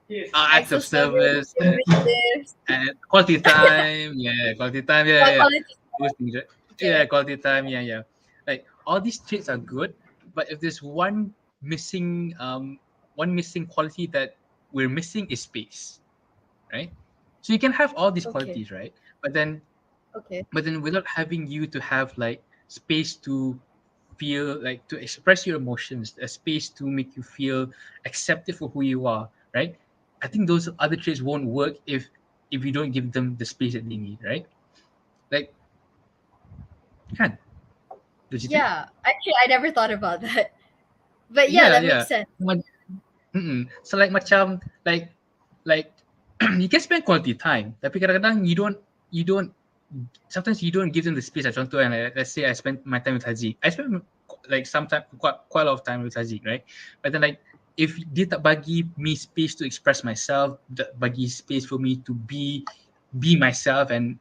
Acts acts of of service, service. affirmatives, And quality time, yeah, quality time, yeah. quality. Those things, right? Yeah, Okay. quality time, yeah. Like all these traits are good, but if there's missing, one missing quality that we're missing is space, right? So you can have all these Okay. qualities, right? But then, Okay. without having you to have like space to feel, like to express your emotions, a space to make you feel accepted for who you are, right? I think those other traits won't work if you don't give them the space that they need, right? Like, can don't you think? Yeah. Actually, I never thought about that. But yeah, Yeah, that yeah. makes sense. So like macam like you can spend quality time, tapi kadang-kadang you don't sometimes you don't give them the space. Contoh, and let's say I spend my time with Haziq. I spend like sometimes quite a lot of time with Haziq, right? But then like if dia tak bagi me space to express myself, tak bagi space for me to be myself and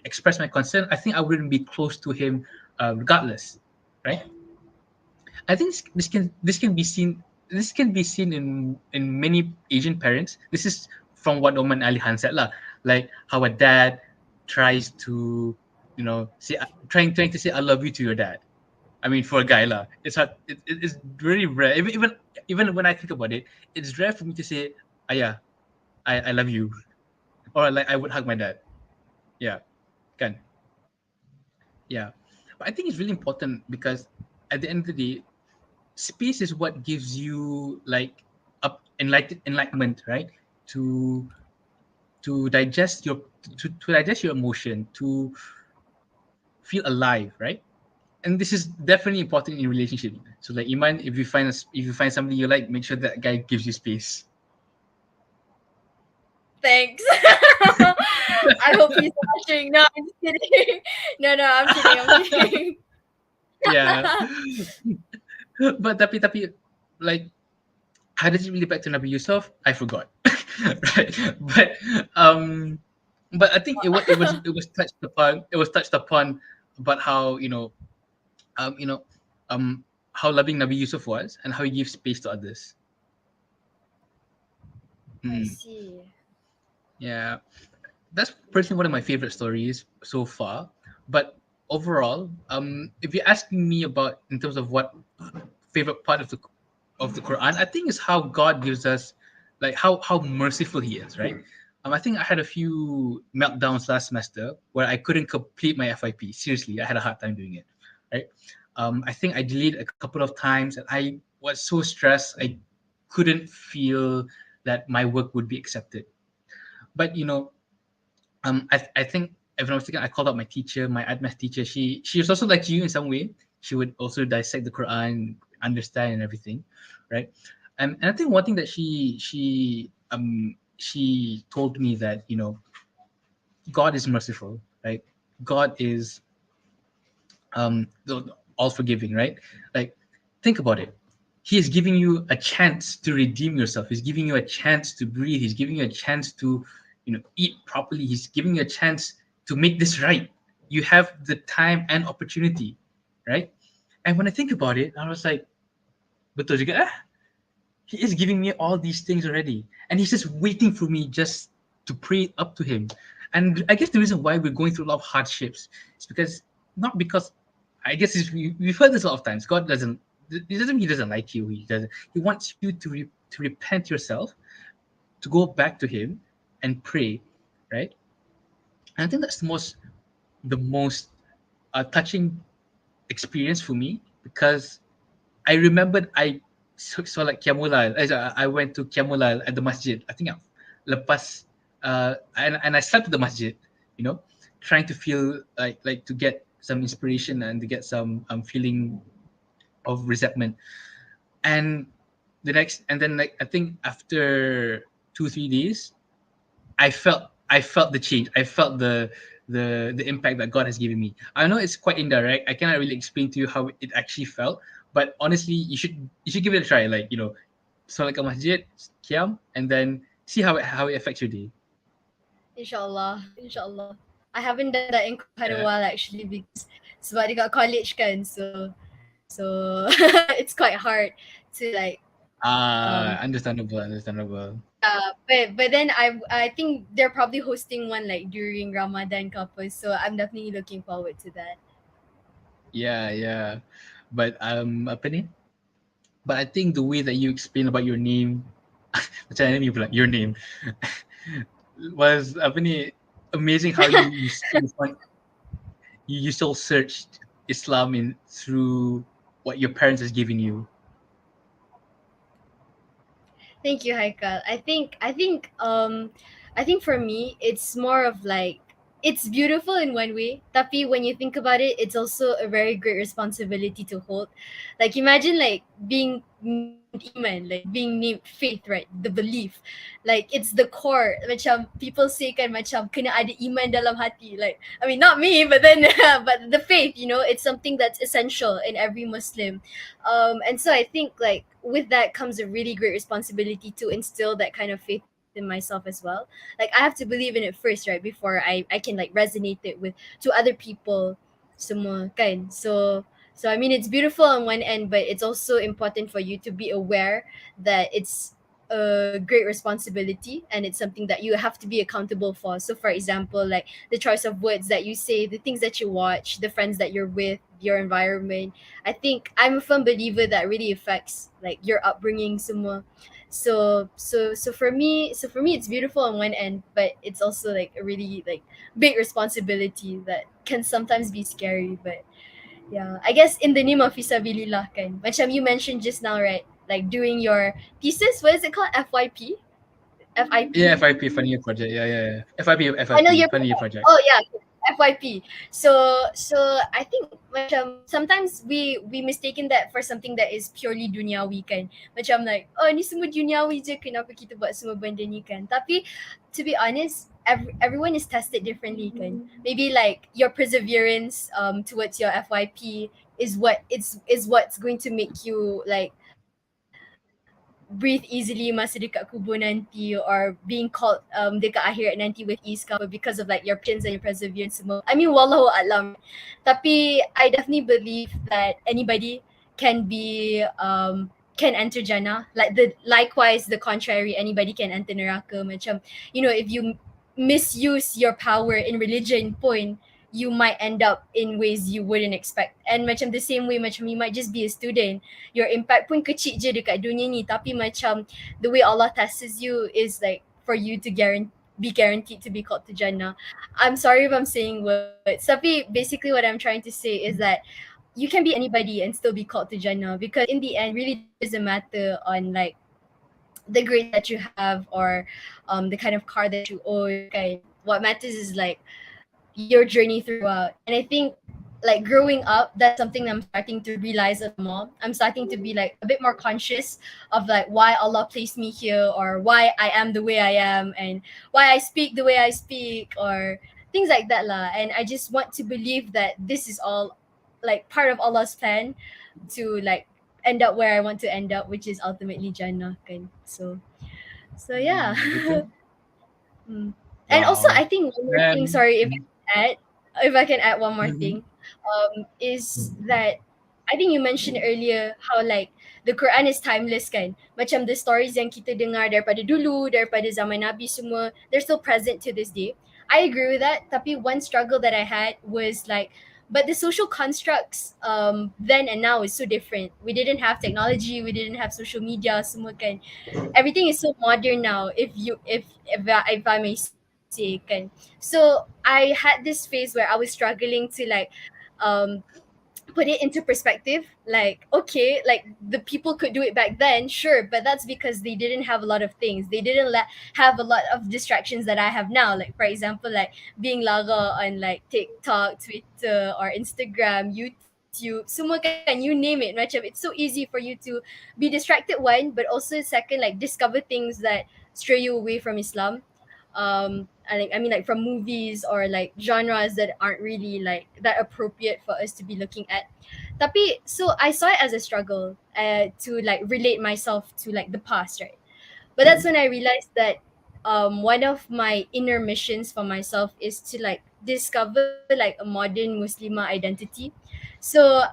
express my concern, I think I wouldn't be close to him regardless, right? I think this can be seen in many Asian parents. This is from what Oman Ali Khan said lah, like how a dad tries to say trying to say I love you to your dad. I mean, for a guy lah, it's hard. It's really rare. Even when I think about it, it's rare for me to say, ah, yeah, I love you, or like I would hug my dad. Yeah, can yeah. But I think it's really important because at the end of the day, space is what gives you like enlightenment, right? To digest to digest your emotion, to feel alive, right? And this is definitely important in relationship. So like Iman, if you find somebody you like, make sure that guy gives you space. Thanks. I hope he's watching. No, I'm just kidding. No, I'm kidding. I'm kidding. Yeah. But tapi like how does it relate back to Nabi Yusuf? I forgot. Right. Um but I think it was touched upon. It was touched upon about how um you know um how loving Nabi Yusuf was and how he gives space to others. I Mm, see. yeah, that's personally one of my favorite stories so far. But overall, if you're asking me about in terms of what favorite part of the Quran, I think is how God gives us, like how merciful He is, right? I think I had a few meltdowns last semester where I couldn't complete my FIP. Seriously, I had a hard time doing it, right? I think I delayed a couple of times, and I was so stressed I couldn't feel that my work would be accepted. But I think if I'm not mistaken, I called out my teacher, my art math teacher. She was also like you in some way. She would also dissect the Quran, understand and everything, right? And I think one thing that she told me that God is merciful, right? God is all forgiving, right? Like think about it. He is giving you a chance to redeem yourself. He's giving you a chance to breathe. He's giving you a chance to eat properly. He's giving you a chance to make this right. You have the time and opportunity, right? And when I think about it, I was like, betul juga ah. He is giving me all these things already, and he's just waiting for me just to pray up to him. And I guess the reason why we're going through a lot of hardships is because not because I guess we've heard this a lot of times. God doesn't. It doesn't mean He doesn't like you. He doesn't. He wants you to repent yourself, to go back to Him, and pray, right? And I think that's the most the most touching experience for me, because I remembered saw like Qiyamulal. I went to Qiyamulal at the masjid. I think lepas and I slept at the masjid, you know, trying to feel like to get some inspiration and to get some feeling of resentment. And then like I think after 2 3 days, I felt the change. I felt the impact that God has given me. I know it's quite indirect. I cannot really explain to you how it actually felt, but honestly, you should give it a try. Like, you know, so like a masjid, kiam, and then see how it affects your day. Inshallah, inshallah. I haven't done that in quite a while Yeah. actually, because sebab dekat college kan, so it's quite hard to like Understandable, understandable. yeah, but then I think they're probably hosting one like during Ramadan couple, so I'm definitely looking forward to that. Yeah, yeah. But apa ni? But I think the way that you explain about your name, macam mana ni pula, your name, was apa ni, amazing how you still searched Islam in through what your parents has given you. Thank you, Haikal. I think for me it's more of like it's beautiful in one way. Tapi when you think about it, it's also a very great responsibility to hold. Like imagine like being named Iman, like being named faith, right? The belief. Like it's the core. Macam people say kan macam kena ada iman dalam hati. Like I mean not me, but then but the faith, you know, it's something that's essential in every Muslim. And so I think like with that comes a really great responsibility to instill that kind of faith in myself as well. Like I have to believe in it first, right, before I can like resonate it with to other people semua kan. So I mean it's beautiful on one end, but it's also important for you to be aware that it's a great responsibility and it's something that you have to be accountable for. So for example, like the choice of words that you say, the things that you watch, the friends that you're with, your environment. I think I'm a firm believer that really affects like your upbringing semua. So for me it's beautiful on one end, but it's also like a really like big responsibility that can sometimes be scary. But yeah, I guess in the name of Fisabilillah kan. Macam you mentioned just now, right? Like doing your thesis, what is it called? FYP? Yeah, FIP? FIP, Final Year Project. Yeah, yeah, yeah. FIP, Final FIP, year Final Year project. Project. Oh yeah, FYP. So I think macam sometimes we mistaken that for something that is purely duniawi kan. Macam like oh ni semua duniawi je, kenapa kita buat semua benda ni kan. Tapi to be honest, everyone is tested differently kan. Maybe like your perseverance towards your FYP is what's going to make you like breathe easily masa dekat kubur nanti, or being called dekat akhirat nanti with ease ke apa because of like your patience and your perseverance semua. I mean wallahu alam, right? Tapi I definitely believe that anybody can be can enter Jannah. Like the likewise the contrary, anybody can enter neraka. Macam you know, if you misuse your power in religion pun, you might end up in ways you wouldn't expect. And macam the same way macam you might just be a student, your impact pun kecil je dekat dunia ni, tapi macam the way Allah tests you is like for you to be guaranteed to be called to Jannah. I'm sorry if I'm saying words, tapi basically what I'm trying to say is that you can be anybody and still be called to Jannah, because in the end really doesn't matter on like the grades that you have or the kind of car that you own kind. What matters is like your journey throughout. And I think like growing up, that's something I'm starting to realize a lot more. I'm starting to be like a bit more conscious of like why Allah placed me here, or why I am the way I am, and why I speak the way I speak, or things like that lah. And I just want to believe that this is all like part of Allah's plan to like end up where I want to end up, which is ultimately Jannah kan. So yeah. Betul. Mm. And also, Wow. I think one more thing. Man. Sorry, Mhm, if I can add one more mhm. thing, is that I think you mentioned earlier how like the Quran is timeless kan. Macam the stories yang kita dengar daripada dulu, daripada zaman Nabi semua, they're still present to this day. I agree with that. Tapi one struggle that I had was like, but the social constructs then and now is so different. We didn't have technology, we didn't have social media semua kan. Everything is so modern now, if I may say. kan. So I had this phase where I was struggling to like um put it into perspective, like okay, like the people could do it back then, sure, but that's because they didn't have a lot of things, they didn't have a lot of distractions that I have now, like for example, like being laga on like TikTok, Twitter, or Instagram, YouTube, semua kan, you name it, macam it's so easy for you to be distracted, one, but also second, like discover things that stray you away from Islam. I mean like from movies or like genres that aren't really like that appropriate for us to be looking at. Tapi so I saw it as a struggle to like relate myself to like the past, right? But that's when I realized that one of my inner missions for myself is to like discover like a modern Muslimah identity. So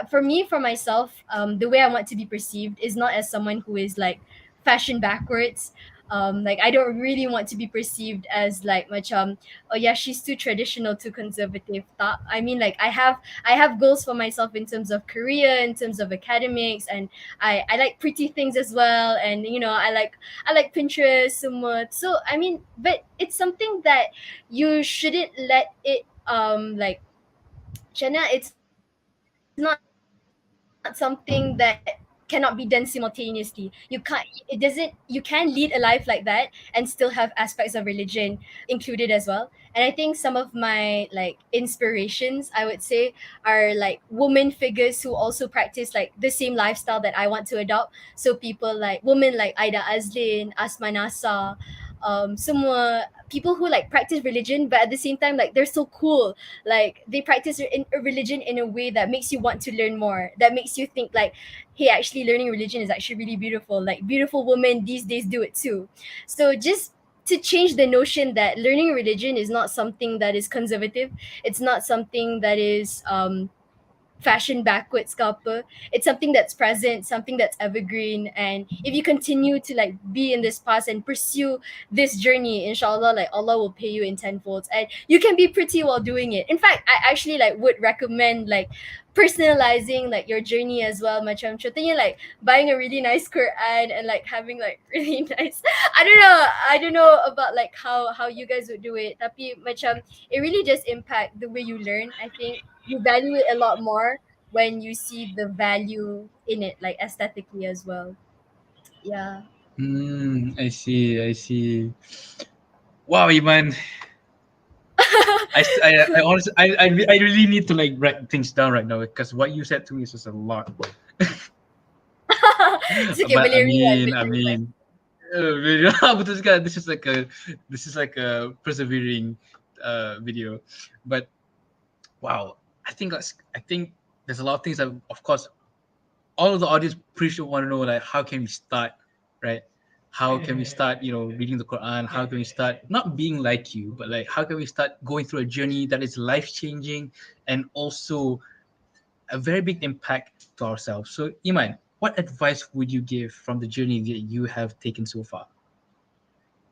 for me, for myself, the way I want to be perceived is not as someone who is like fashion backwards. Like I don't really want to be perceived as like oh yeah, she's too traditional, too conservative. I mean, like I have goals for myself in terms of career, in terms of academics, and I like pretty things as well, and I like Pinterest so much. So I mean, but it's something that you shouldn't let it like Shana, it's not something that cannot be done simultaneously. You can lead a life like that and still have aspects of religion included as well. And I think some of my like inspirations, I would say, are like women figures who also practice like the same lifestyle that I want to adopt. So people like women like Aida Azlin, Asma Nasa, semua people who like practice religion, but at the same time, like they're so cool. Like they practice a religion in a way that makes you want to learn more, that makes you think like, hey, actually learning religion is actually really beautiful. Like beautiful women these days do it too. So just to change the notion that learning religion is not something that is conservative, it's not something that is fashion backwards ke apa. It's something that's present, something that's evergreen. And if you continue to like be in this path and pursue this journey, inshallah, like Allah will pay you in tenfolds. And you can be pretty while doing it. In fact, I actually like would recommend like personalizing like your journey as well. Macam contohnya like buying a really nice Quran and like having like really nice, I don't know about like how you guys would do it. Tapi macam it really just impact the way you learn. I think you value it a lot more when you see the value in it, like aesthetically as well. Yeah. I see. I see. Wow, Iman. I honestly, I really need to like write things down right now because what you said to me is just a lot. It's okay, But boleh rewind, I boleh rewind. mean, betul sekali. This is like a persevering video, but wow, I think there's a lot of things that, of course, all of the audience pretty sure want to know, like how can we start, right? How can we start, reading the Quran? How can we start not being like you, but like how can we start going through a journey that is life changing and also a very big impact to ourselves? So, Iman, what advice would you give from the journey that you have taken so far?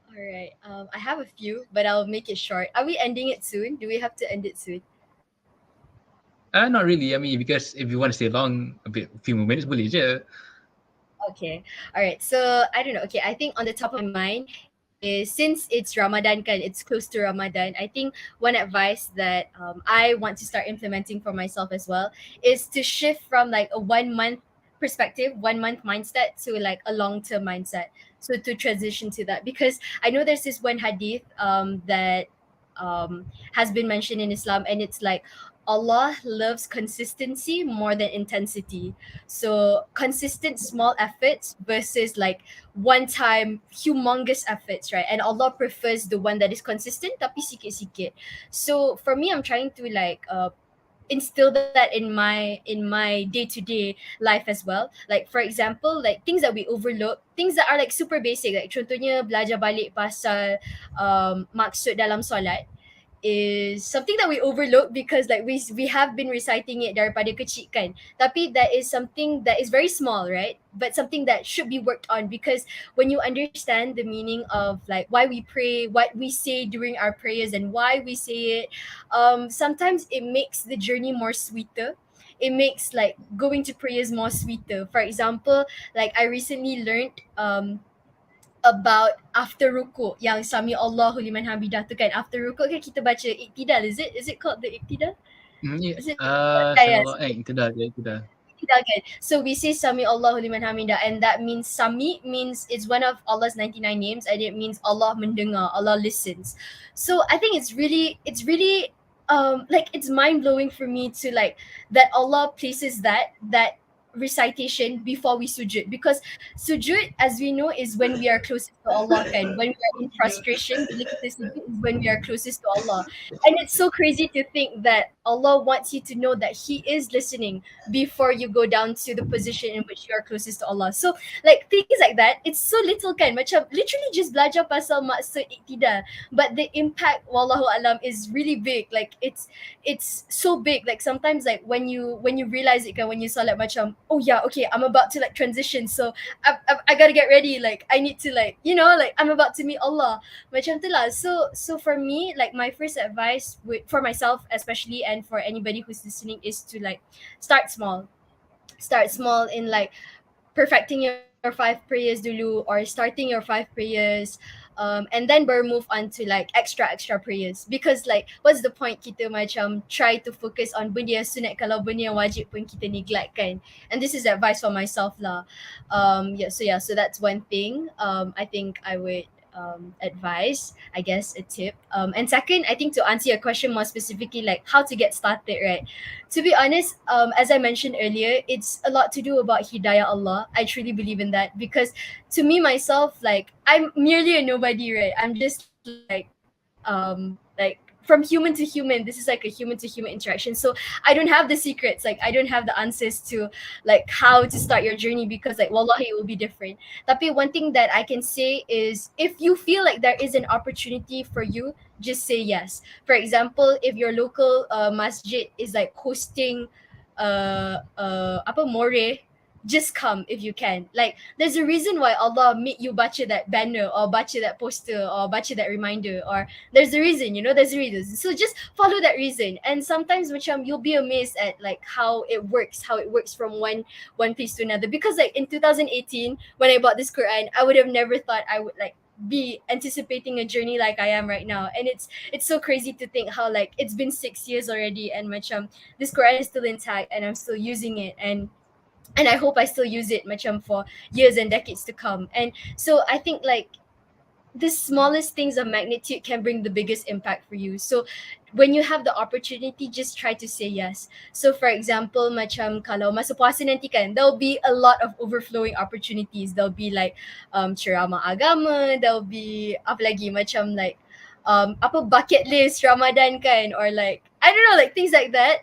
All right. I have a few, but I'll make it short. Are we ending it soon? Do we have to end it soon? Not really. I mean, because if you want to stay long, a few more minutes, boleh je. Okay. All right. So I don't know. Okay. I think on the top of my mind is since it's Ramadan kan, it's close to Ramadan. I think one advice that I want to start implementing for myself as well is to shift from like a 1 month perspective, 1 month mindset to like a long term mindset. So to transition to that, because I know there's this one hadith that has been mentioned in Islam, and it's like Allah loves consistency more than intensity. So consistent small efforts versus like one time humongous efforts, right? And Allah prefers the one that is consistent tapi sikit-sikit. So for me, I'm trying to like instill that in my day-to-day life as well. Like for example, like things that we overlook, things that are like super basic, like contohnya belajar balik pasal maksud dalam solat is something that we overlook because like we have been reciting it daripada kecil kan. Tapi that is something that is very small, right? But something that should be worked on, because when you understand the meaning of like why we pray, what we say during our prayers, and why we say it, sometimes it makes the journey more sweeter. It makes like going to prayers more sweeter. For example, like I recently learned about after ruku yang sami Allahu liman hamidah tu kan. After ruku kan kita baca iktidal, is it called the iktidal? Ya, Is it sami yeah, Allah, itu dah, ya, itu dah. iktidal kan. So we say sami Allahu liman hamidah, and that means sami means it's one of Allah's 99 names, and it means Allah mendengar, Allah listens. So I think it's really like it's mind blowing for me to like that Allah places that recitation before we sujud, because sujud, as we know, is when we are closest to Allah kan, when we are in frustration bila kita sujud is when we are closest to Allah. And it's so crazy to think that Allah wants you to know that He is listening before you go down to the position in which you are closest to Allah. So like things like that, it's so little kan, macam literally just belajar pasal maksud iktidal, but the impact wallahu alam is really big. Like it's so big. Like sometimes like when you realize it kan, when you saw like macam, oh yeah, okay, I'm about to like transition, so I gotta get ready, like I need to like, like I'm about to meet Allah, macam tu lah. So for me, like my first advice for myself especially, and for anybody who's listening, is to like start small in like perfecting your 5 prayers dulu, or starting your 5 prayers, and then baru move on to like extra prayers. Because like what's the point kita macam try to focus on benda yang sunat kalau benda yang wajib pun kita neglect kan. And this is advice for myself lah. So that's one thing I think I would advise, I guess a tip. And second, I think to answer your question more specifically, like how to get started, right? To be honest, as I mentioned earlier, it's a lot to do about hidayah Allah. I truly believe in that, because to me myself, like I'm merely a nobody, right? I'm just like from human to human. This is like a human to human interaction. So I don't have the secrets. Like I don't have the answers to like how to start your journey, because like wallahi it will be different. Tapi one thing that I can say is, if you feel like there is an opportunity for you, just say yes. For example, if your local masjid is like hosting apa more, just come if you can. Like there's a reason why Allah made you baca that banner, or baca that poster, or baca that reminder, or there's a reason, there's a reason. So just follow that reason. And sometimes macam you'll be amazed at like how it works from one place to another. Because like in 2018, when I bought this Quran, I would have never thought I would like be anticipating a journey like I am right now. And it's so crazy to think how like it's been 6 years already, and macam this Quran is still intact, and I'm still using it, and I hope I still use it macam for years and decades to come. And so I think like the smallest things of magnitude can bring the biggest impact for you. So when you have the opportunity, just try to say yes. So for example, macam kalau masa puasa nanti kan, there'll be a lot of overflowing opportunities. There'll be like ceramah agama, there'll be apa lagi macam like apa bucket list Ramadan kan, or like I don't know, like things like that.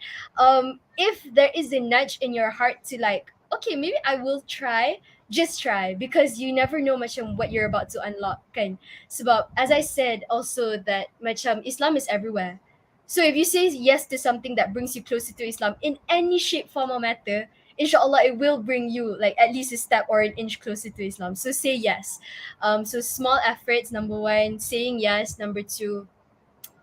If there is a nudge in your heart to like, okay, maybe I will try, just try, because you never know macam what you're about to unlock kan. Sebab as I said also that macam Islam is everywhere. So if you say yes to something that brings you closer to Islam in any shape, form or matter, inshallah it will bring you like at least a step or an inch closer to Islam. So say yes. So small efforts, number one, saying yes, number two,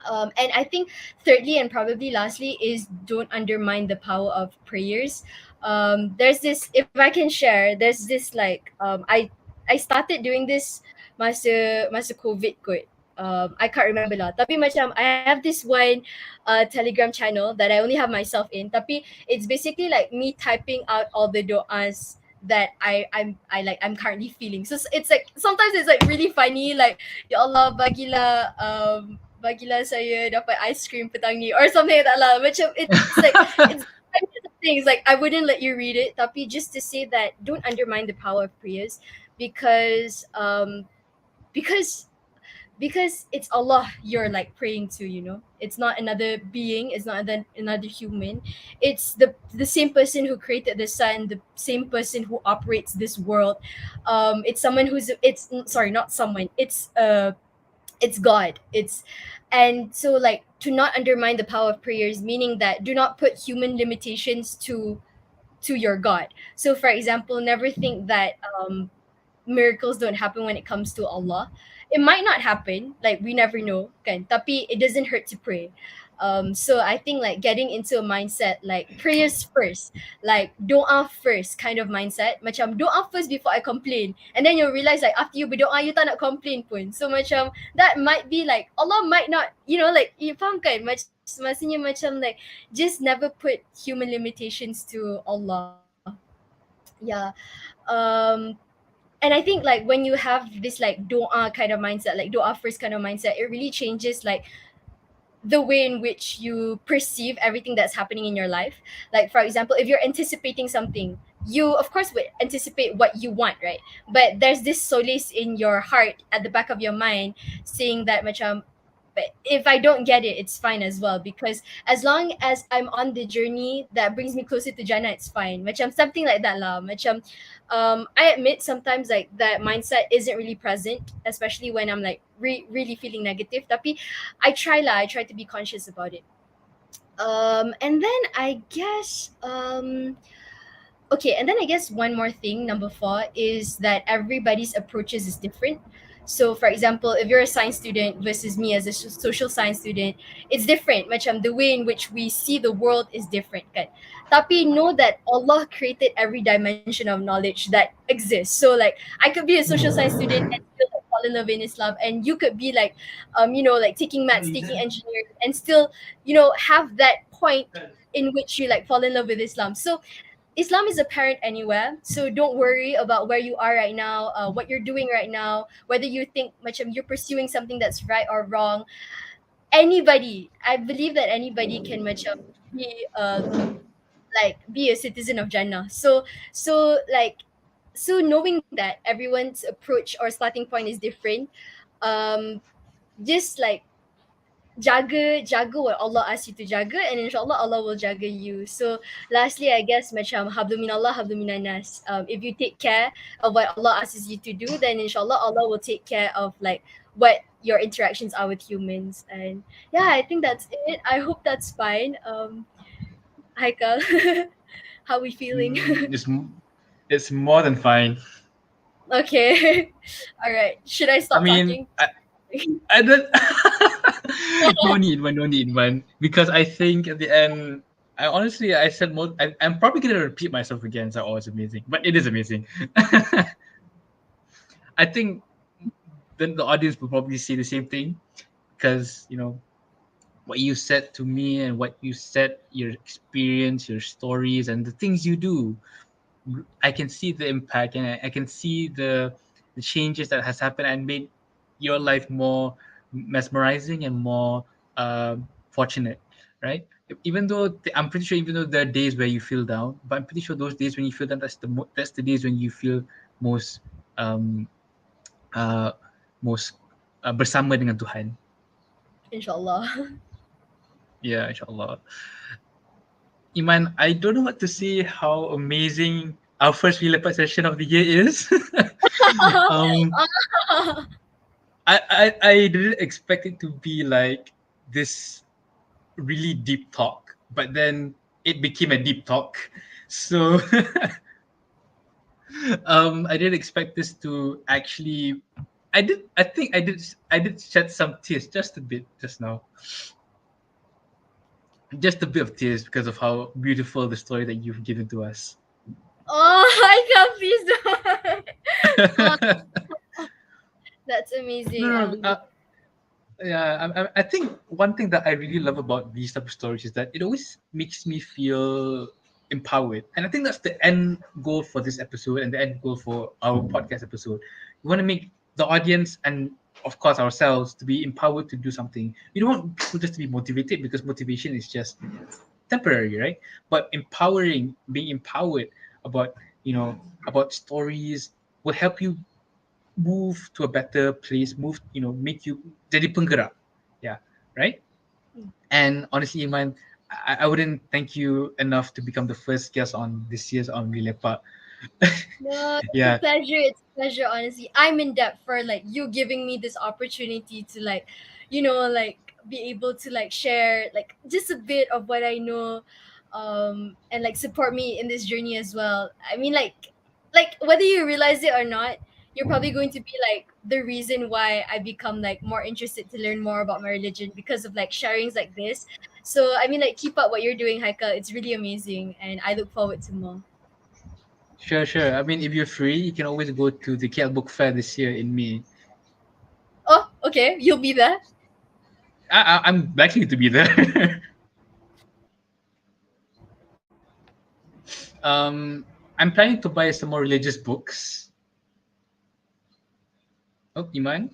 and I think thirdly and probably lastly is don't undermine the power of prayers. There's this, if I can share, there's this like I started doing this masa COVID kot. I can't remember lah. Tapi macam I have this one Telegram channel that I only have myself in. Tapi it's basically like me typing out all the doas that I'm currently feeling. So it's like sometimes it's like really funny, like ya Allah bagilah saya dapat ice cream petang ni, or something like that lah. Macam it's like it's kind of things like I wouldn't let you read it, tapi just to say that don't undermine the power of prayers, because because because it's Allah you're like praying to, it's not another being, it's not another human, it's the same person who created the sun, the same person who operates this world. It's someone who's it's sorry, not someone, it's God. And so like to not undermine the power of prayers, meaning that do not put human limitations to your God. So for example, never think that miracles don't happen when it comes to Allah. it might not happen, like we never know kan, tapi it doesn't hurt to pray. So I think like getting into a mindset like prayers first, like doa first kind of mindset, macam doa first before I complain, and then you'll realize like after you berdoa you tak nak complain pun, so macam that might be like Allah might not, you know, like you faham kan, maksudnya macam like just never put human limitations to Allah. Yeah. um and I think like when you have this like doa kind of mindset, like doa first kind of mindset, it really changes like the way in which you perceive everything that's happening in your life. Like for example, if you're anticipating something, you of course would anticipate what you want, right? But there's this solace in your heart at the back of your mind saying that macam, but if I don't get it, it's fine as well, because as long as I'm on the journey that brings me closer to Jannah, it's fine. Macam something like that lah. Macam I admit sometimes like that mindset isn't really present, especially when I'm like really feeling negative. Tapi I try to be conscious about it. And then I guess okay, and then I guess one more thing, number four, is that everybody's approaches is different. So, for example, if you're a science student versus me as a social science student, it's different. Macam the way in which we see the world is different, kan? Tapi know that Allah created every dimension of knowledge that exists. So, like, I could be a social science student and still like, fall in love in Islam, and you could be like, you know, like taking maths, taking engineering, and still, you know, have that point in which you like fall in love with Islam. So Islam is apparent anywhere. So don't worry about where you are right now, what you're doing right now, whether you think macam you're pursuing something that's right or wrong. Anybody, I believe that anybody can macam be like be a citizen of Jannah. So like so knowing that everyone's approach or starting point is different, um just like jaga what Allah asks you to jaga, and inshallah Allah will jaga you. So lastly, I guess macam hablum minallah hablum minanas. If you take care of what Allah asks you to do, then inshallah Allah will take care of like what your interactions are with humans. And yeah, I think that's it. I hope that's fine. Haikal, how we feeling? Mm, it's more than fine. Okay. All right. Should I I stop mean, talking? I don't. No need, man. No need, man. Because I think at the end, I honestly, I said most. I'm probably gonna repeat myself again. So, oh, it's amazing, but it is amazing. I think then the audience will probably say the same thing because what you said to me and what you said, your experience, your stories, and the things you do. I can see the impact, and I can see the changes that has happened and made your life more mesmerizing and more fortunate, right? Even though I'm pretty sure, even though there are days where you feel down, but I'm pretty sure those days when you feel down, that's the days when you feel most um, uh, most bersama dengan Tuhan. Inshallah. Yeah, inshallah. Iman, I don't know what to say. How amazing our first Lepak session of the year is. um, I didn't expect it to be like this really deep talk, but then it became a deep talk. So I didn't expect this to actually. I think I did shed some tears just a bit just now, just a bit of tears because of how beautiful the story that you've given to us. Oh, I can't please don't. Oh, that's amazing. No, no, yeah, I think one thing that I really love about these type of stories is that it always makes me feel empowered, and I think that's the end goal for this episode and the end goal for our podcast episode. We want to make the audience and of course ourselves to be empowered to do something. We don't want people just to be motivated because motivation is just temporary, right? But empowering, being empowered about about stories will help you move to a better place, move, make you jadi penggerak. Yeah, right? And honestly, Iman, I wouldn't thank you enough to become the first guest on this year's on Lepak. no, it's a Yeah, pleasure. It's a pleasure, honestly. I'm in debt for like you giving me this opportunity to like, like be able to like share like just a bit of what I know, and like support me in this journey as well. I mean, like whether you realize it or not, you're probably going to be like the reason why I become like more interested to learn more about my religion, because of like sharings like this. So I mean, like, keep up what you're doing, Haikal. It's really amazing, and I look forward to more. Sure, sure. I mean, if you're free, you can always go to the KL Book Fair this year in May. Oh, okay, you'll be there. I'm likely to be there. I'm planning to buy some more religious books. Oh, Iman?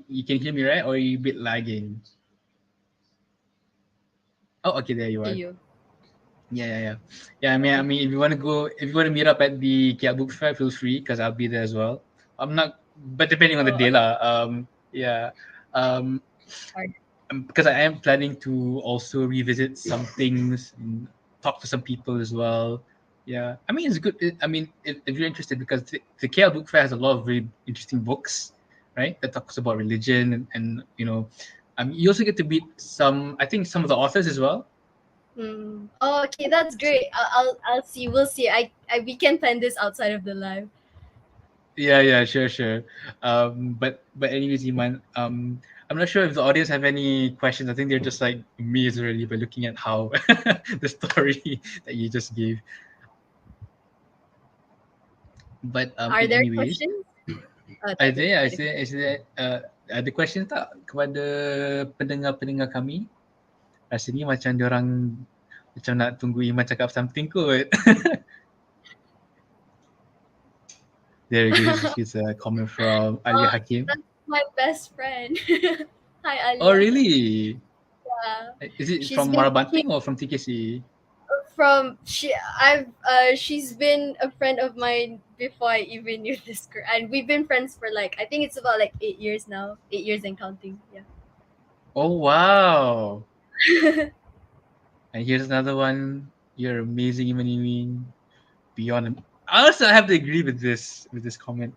You can hear me, right? Or are you a bit lagging? Oh, okay, there you Hear are. you. Yeah. Yeah, Okay. if you want to go, if you want to meet up at the KL Book Fair, feel free because I'll be there as well. I'm not, but depending on the Oh, day, okay. lah. Yeah. Um, Alright. because I am planning to also revisit some things and talk to some people as well. Yeah, I mean it's good. If you're interested, because the KL Book Fair has a lot of really interesting books, right? That talks about religion and you also get to meet some. I think some of the authors as well. Oh, okay, that's So, great. I'll see. We'll see. We can plan this outside of the live. yeah, sure. But anyways, Iman, I'm not sure if the audience have any questions. I think they're just like amazed already by looking at how the story that you just gave. But Are there anyways, questions? Tak ada. Tak ada questions. ada question tak kepada pendengar-pendengar kami? Rasanya macam diorang macam nak tunggu Iman cakap something kot. There we go. Here's a comment from Alia Oh, Hakim. that's my best friend. Hi, Oh, Alia. really? Yeah. Is it She's from been Marabanting or from TKC? from she's been a friend of mine before I even knew this girl, and we've been friends for like, I think it's about like 8 years now, 8 years and counting. Yeah. Oh, wow. And here's another one. You're amazing, Iman Irwin. Beyond. Also, I have to agree with this comment.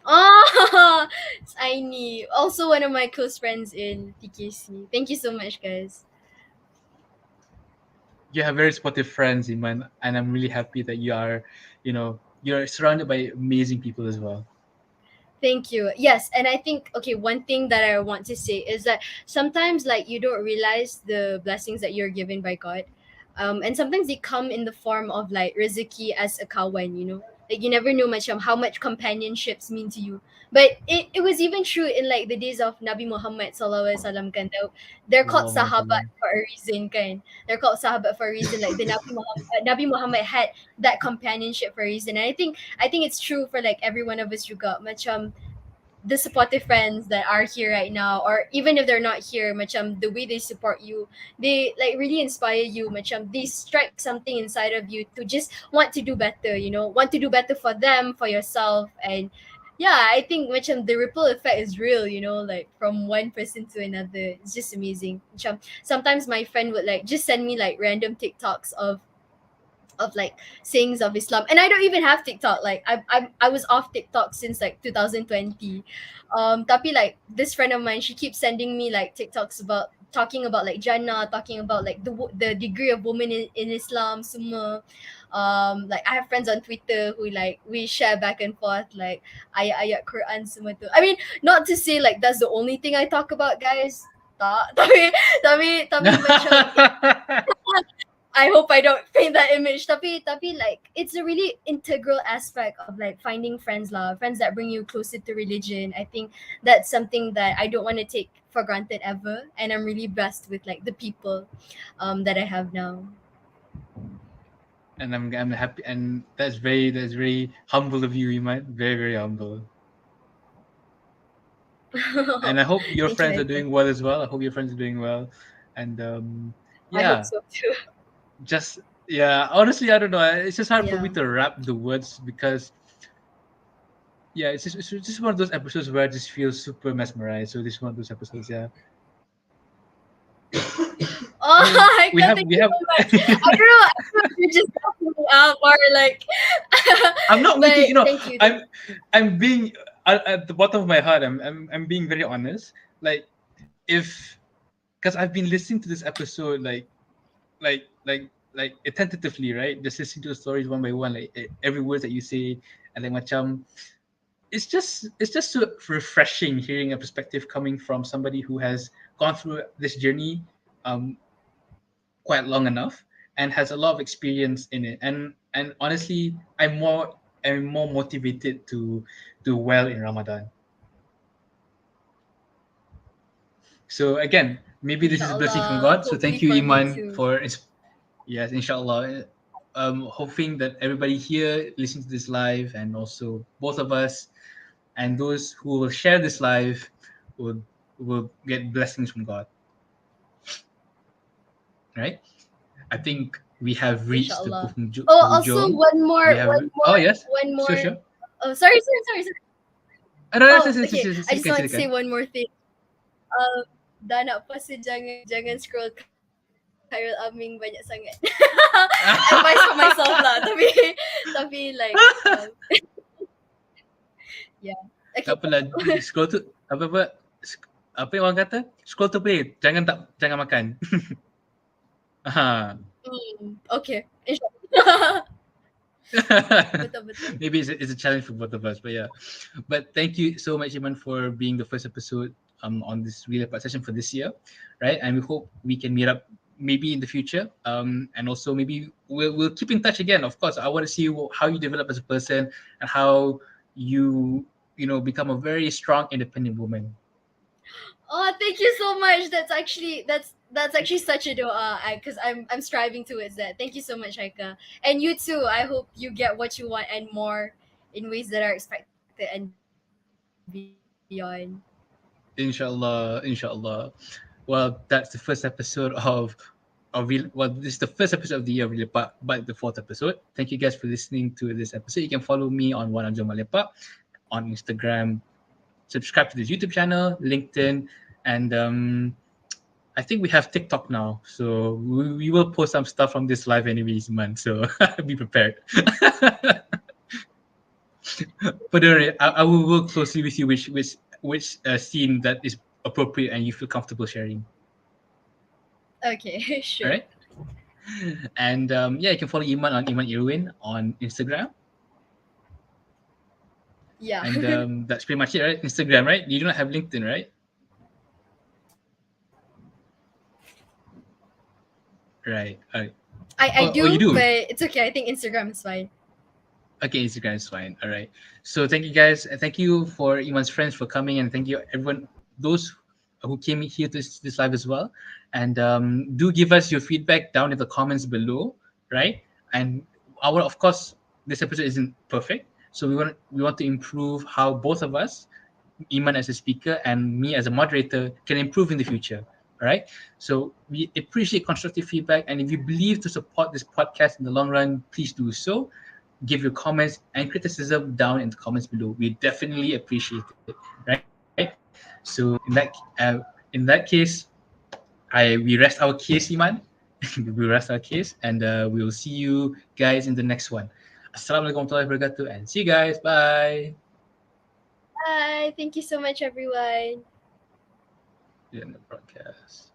Oh, it's Aini, also one of my close friends in TKC. Thank you so much, guys. You have very supportive friends, Iman, and I'm really happy that you're surrounded by amazing people as well. Thank you. Yes, and I think, okay, one thing that I want to say is that sometimes like you don't realize the blessings that you're given by God. And sometimes they come in the form of like riziki as a kawan, you know. Like you never know much how much companionships mean to you. But it was even true in like the days of Nabi Muhammad sallallahu alaihi wasallam kan. They're called Allahumma sahabat sallam. for a reason kan. They're called sahabat for a reason. Like the Nabi Muhammad had that companionship for a reason. And I think it's true for like every one of us juga. Macam the supportive friends that are here right now, or even if they're not here, macam the way they support you, they like really inspire you, macam they strike something inside of you to just want to do better, you know, want to do better for them, for yourself. And yeah, I think macam the ripple effect is real, you know, like from one person to another. It's just amazing. Macam sometimes my friend would like just send me like random TikToks of like sayings of Islam. And I don't even have TikTok. Like I was off TikTok since like 2020. Tapi like this friend of mine, she keeps sending me like TikToks about talking about like Jannah, talking about like the degree of women in Islam, semua. Like I have friends on Twitter who like we share back and forth like ayat-ayat Quran semua tu. I mean, not to say like that's the only thing I talk about, guys. Tak. Tapi macam I hope I don't paint that image. Tapi like it's a really integral aspect of like finding friends lah, friends that bring you closer to religion. I think that's something that I don't want to take for granted ever, and I'm really blessed with like the people that I have now. And I'm happy, and that's very humble of you, Iman. Very humble. And I hope your Thank you, friends are Haikal. doing well as well. I hope your friends are doing well. And I hope yeah, so too. just yeah. Honestly, I don't know. It's just hard for me Yeah. to wrap the words because yeah, it's just one of those episodes where I just feel super mesmerized. So this is one of those episodes. Yeah. Oh, I mean, we Haikal, have thank we you have. so much. I don't know if you're just backing me up or like, I'm not making. but thank you. I'm being at the bottom of my heart. I'm being very honest. Like if because I've been listening to this episode like like tentatively, right? Just listening to the stories one by one, like every word that you say, and like macam, it's just so refreshing hearing a perspective coming from somebody who has gone through this journey um quite long enough and has a lot of experience in it. And honestly, I'm more motivated to do well in Ramadan. So again, maybe this is a blessing from Inshallah. God. So Hopefully thank you, for me Iman, too. for yes, inshallah. Hoping that everybody here listening to this live, and also both of us and those who will share this live will will get blessings from God. Right? I think we have reached the Inshallah. Oh, also Pujong. one We more, have oh yes, one sure more. sure. Oh, sorry. Ano, Oh, okay. I just silakan want to say silakan. one more thing. Dah nak puasa, jangan scroll Khairul Aming banyak sangat. Advice for myself lah. Tapi like yeah. Okay. Tak apalah, scroll tu apa apa apa yang orang kata? Scroll tu boleh, jangan makan. Ha. Okay. Inshallah. Betul. Maybe it's a challenge for both of us, but yeah. But thank you so much, Iman, for being the first episode on this Lepak Session for this year, right? And we hope we can meet up maybe in the future, and also maybe we'll keep in touch again. Of course, I want to see how you develop as a person and how you become a very strong, independent woman. Oh, thank you so much. That's actually such a doa. Because I'm striving towards that. Thank you so much, Haika. And you too. I hope you get what you want and more in ways that are expected and beyond. Inshallah, inshallah. Well, that's the first episode this is the first episode of the year of Lepak, but the fourth episode. Thank you guys for listening to this episode. You can follow me on One Ajoma Lepak on Instagram. Subscribe to this YouTube channel, LinkedIn, and I think we have TikTok now. So we will post some stuff from this live anyways, man. So be prepared. But I will work closely with you which scene that is appropriate and you feel comfortable sharing. Okay, All sure. right. And yeah, you can follow Iman on Iman Irwin on Instagram. Yeah. And that's pretty much it, right? Instagram, right? You do not have LinkedIn, right? Right. All right. I Oh, you do, do. but it's okay. I think Instagram is fine. Okay, Instagram is fine. All right. So thank you guys. And thank you for Iman's friends for coming, and thank you everyone those who came here to this live as well. And do give us your feedback down in the comments below, right? And our of course this episode isn't perfect, so we want to improve how both of us, Iman as a speaker and me as a moderator, can improve in the future. All right. So we appreciate constructive feedback, and if you believe to support this podcast in the long run, please do so. Give your comments and criticism down in the comments below. We definitely appreciate it, right? So in that case, we rest our case, Iman. We rest our case, and we will see you guys in the next one. Assalamualaikum warahmatullahi wabarakatuh, and see you guys. Bye. Bye. Thank you so much, everyone. Yeah, the broadcast.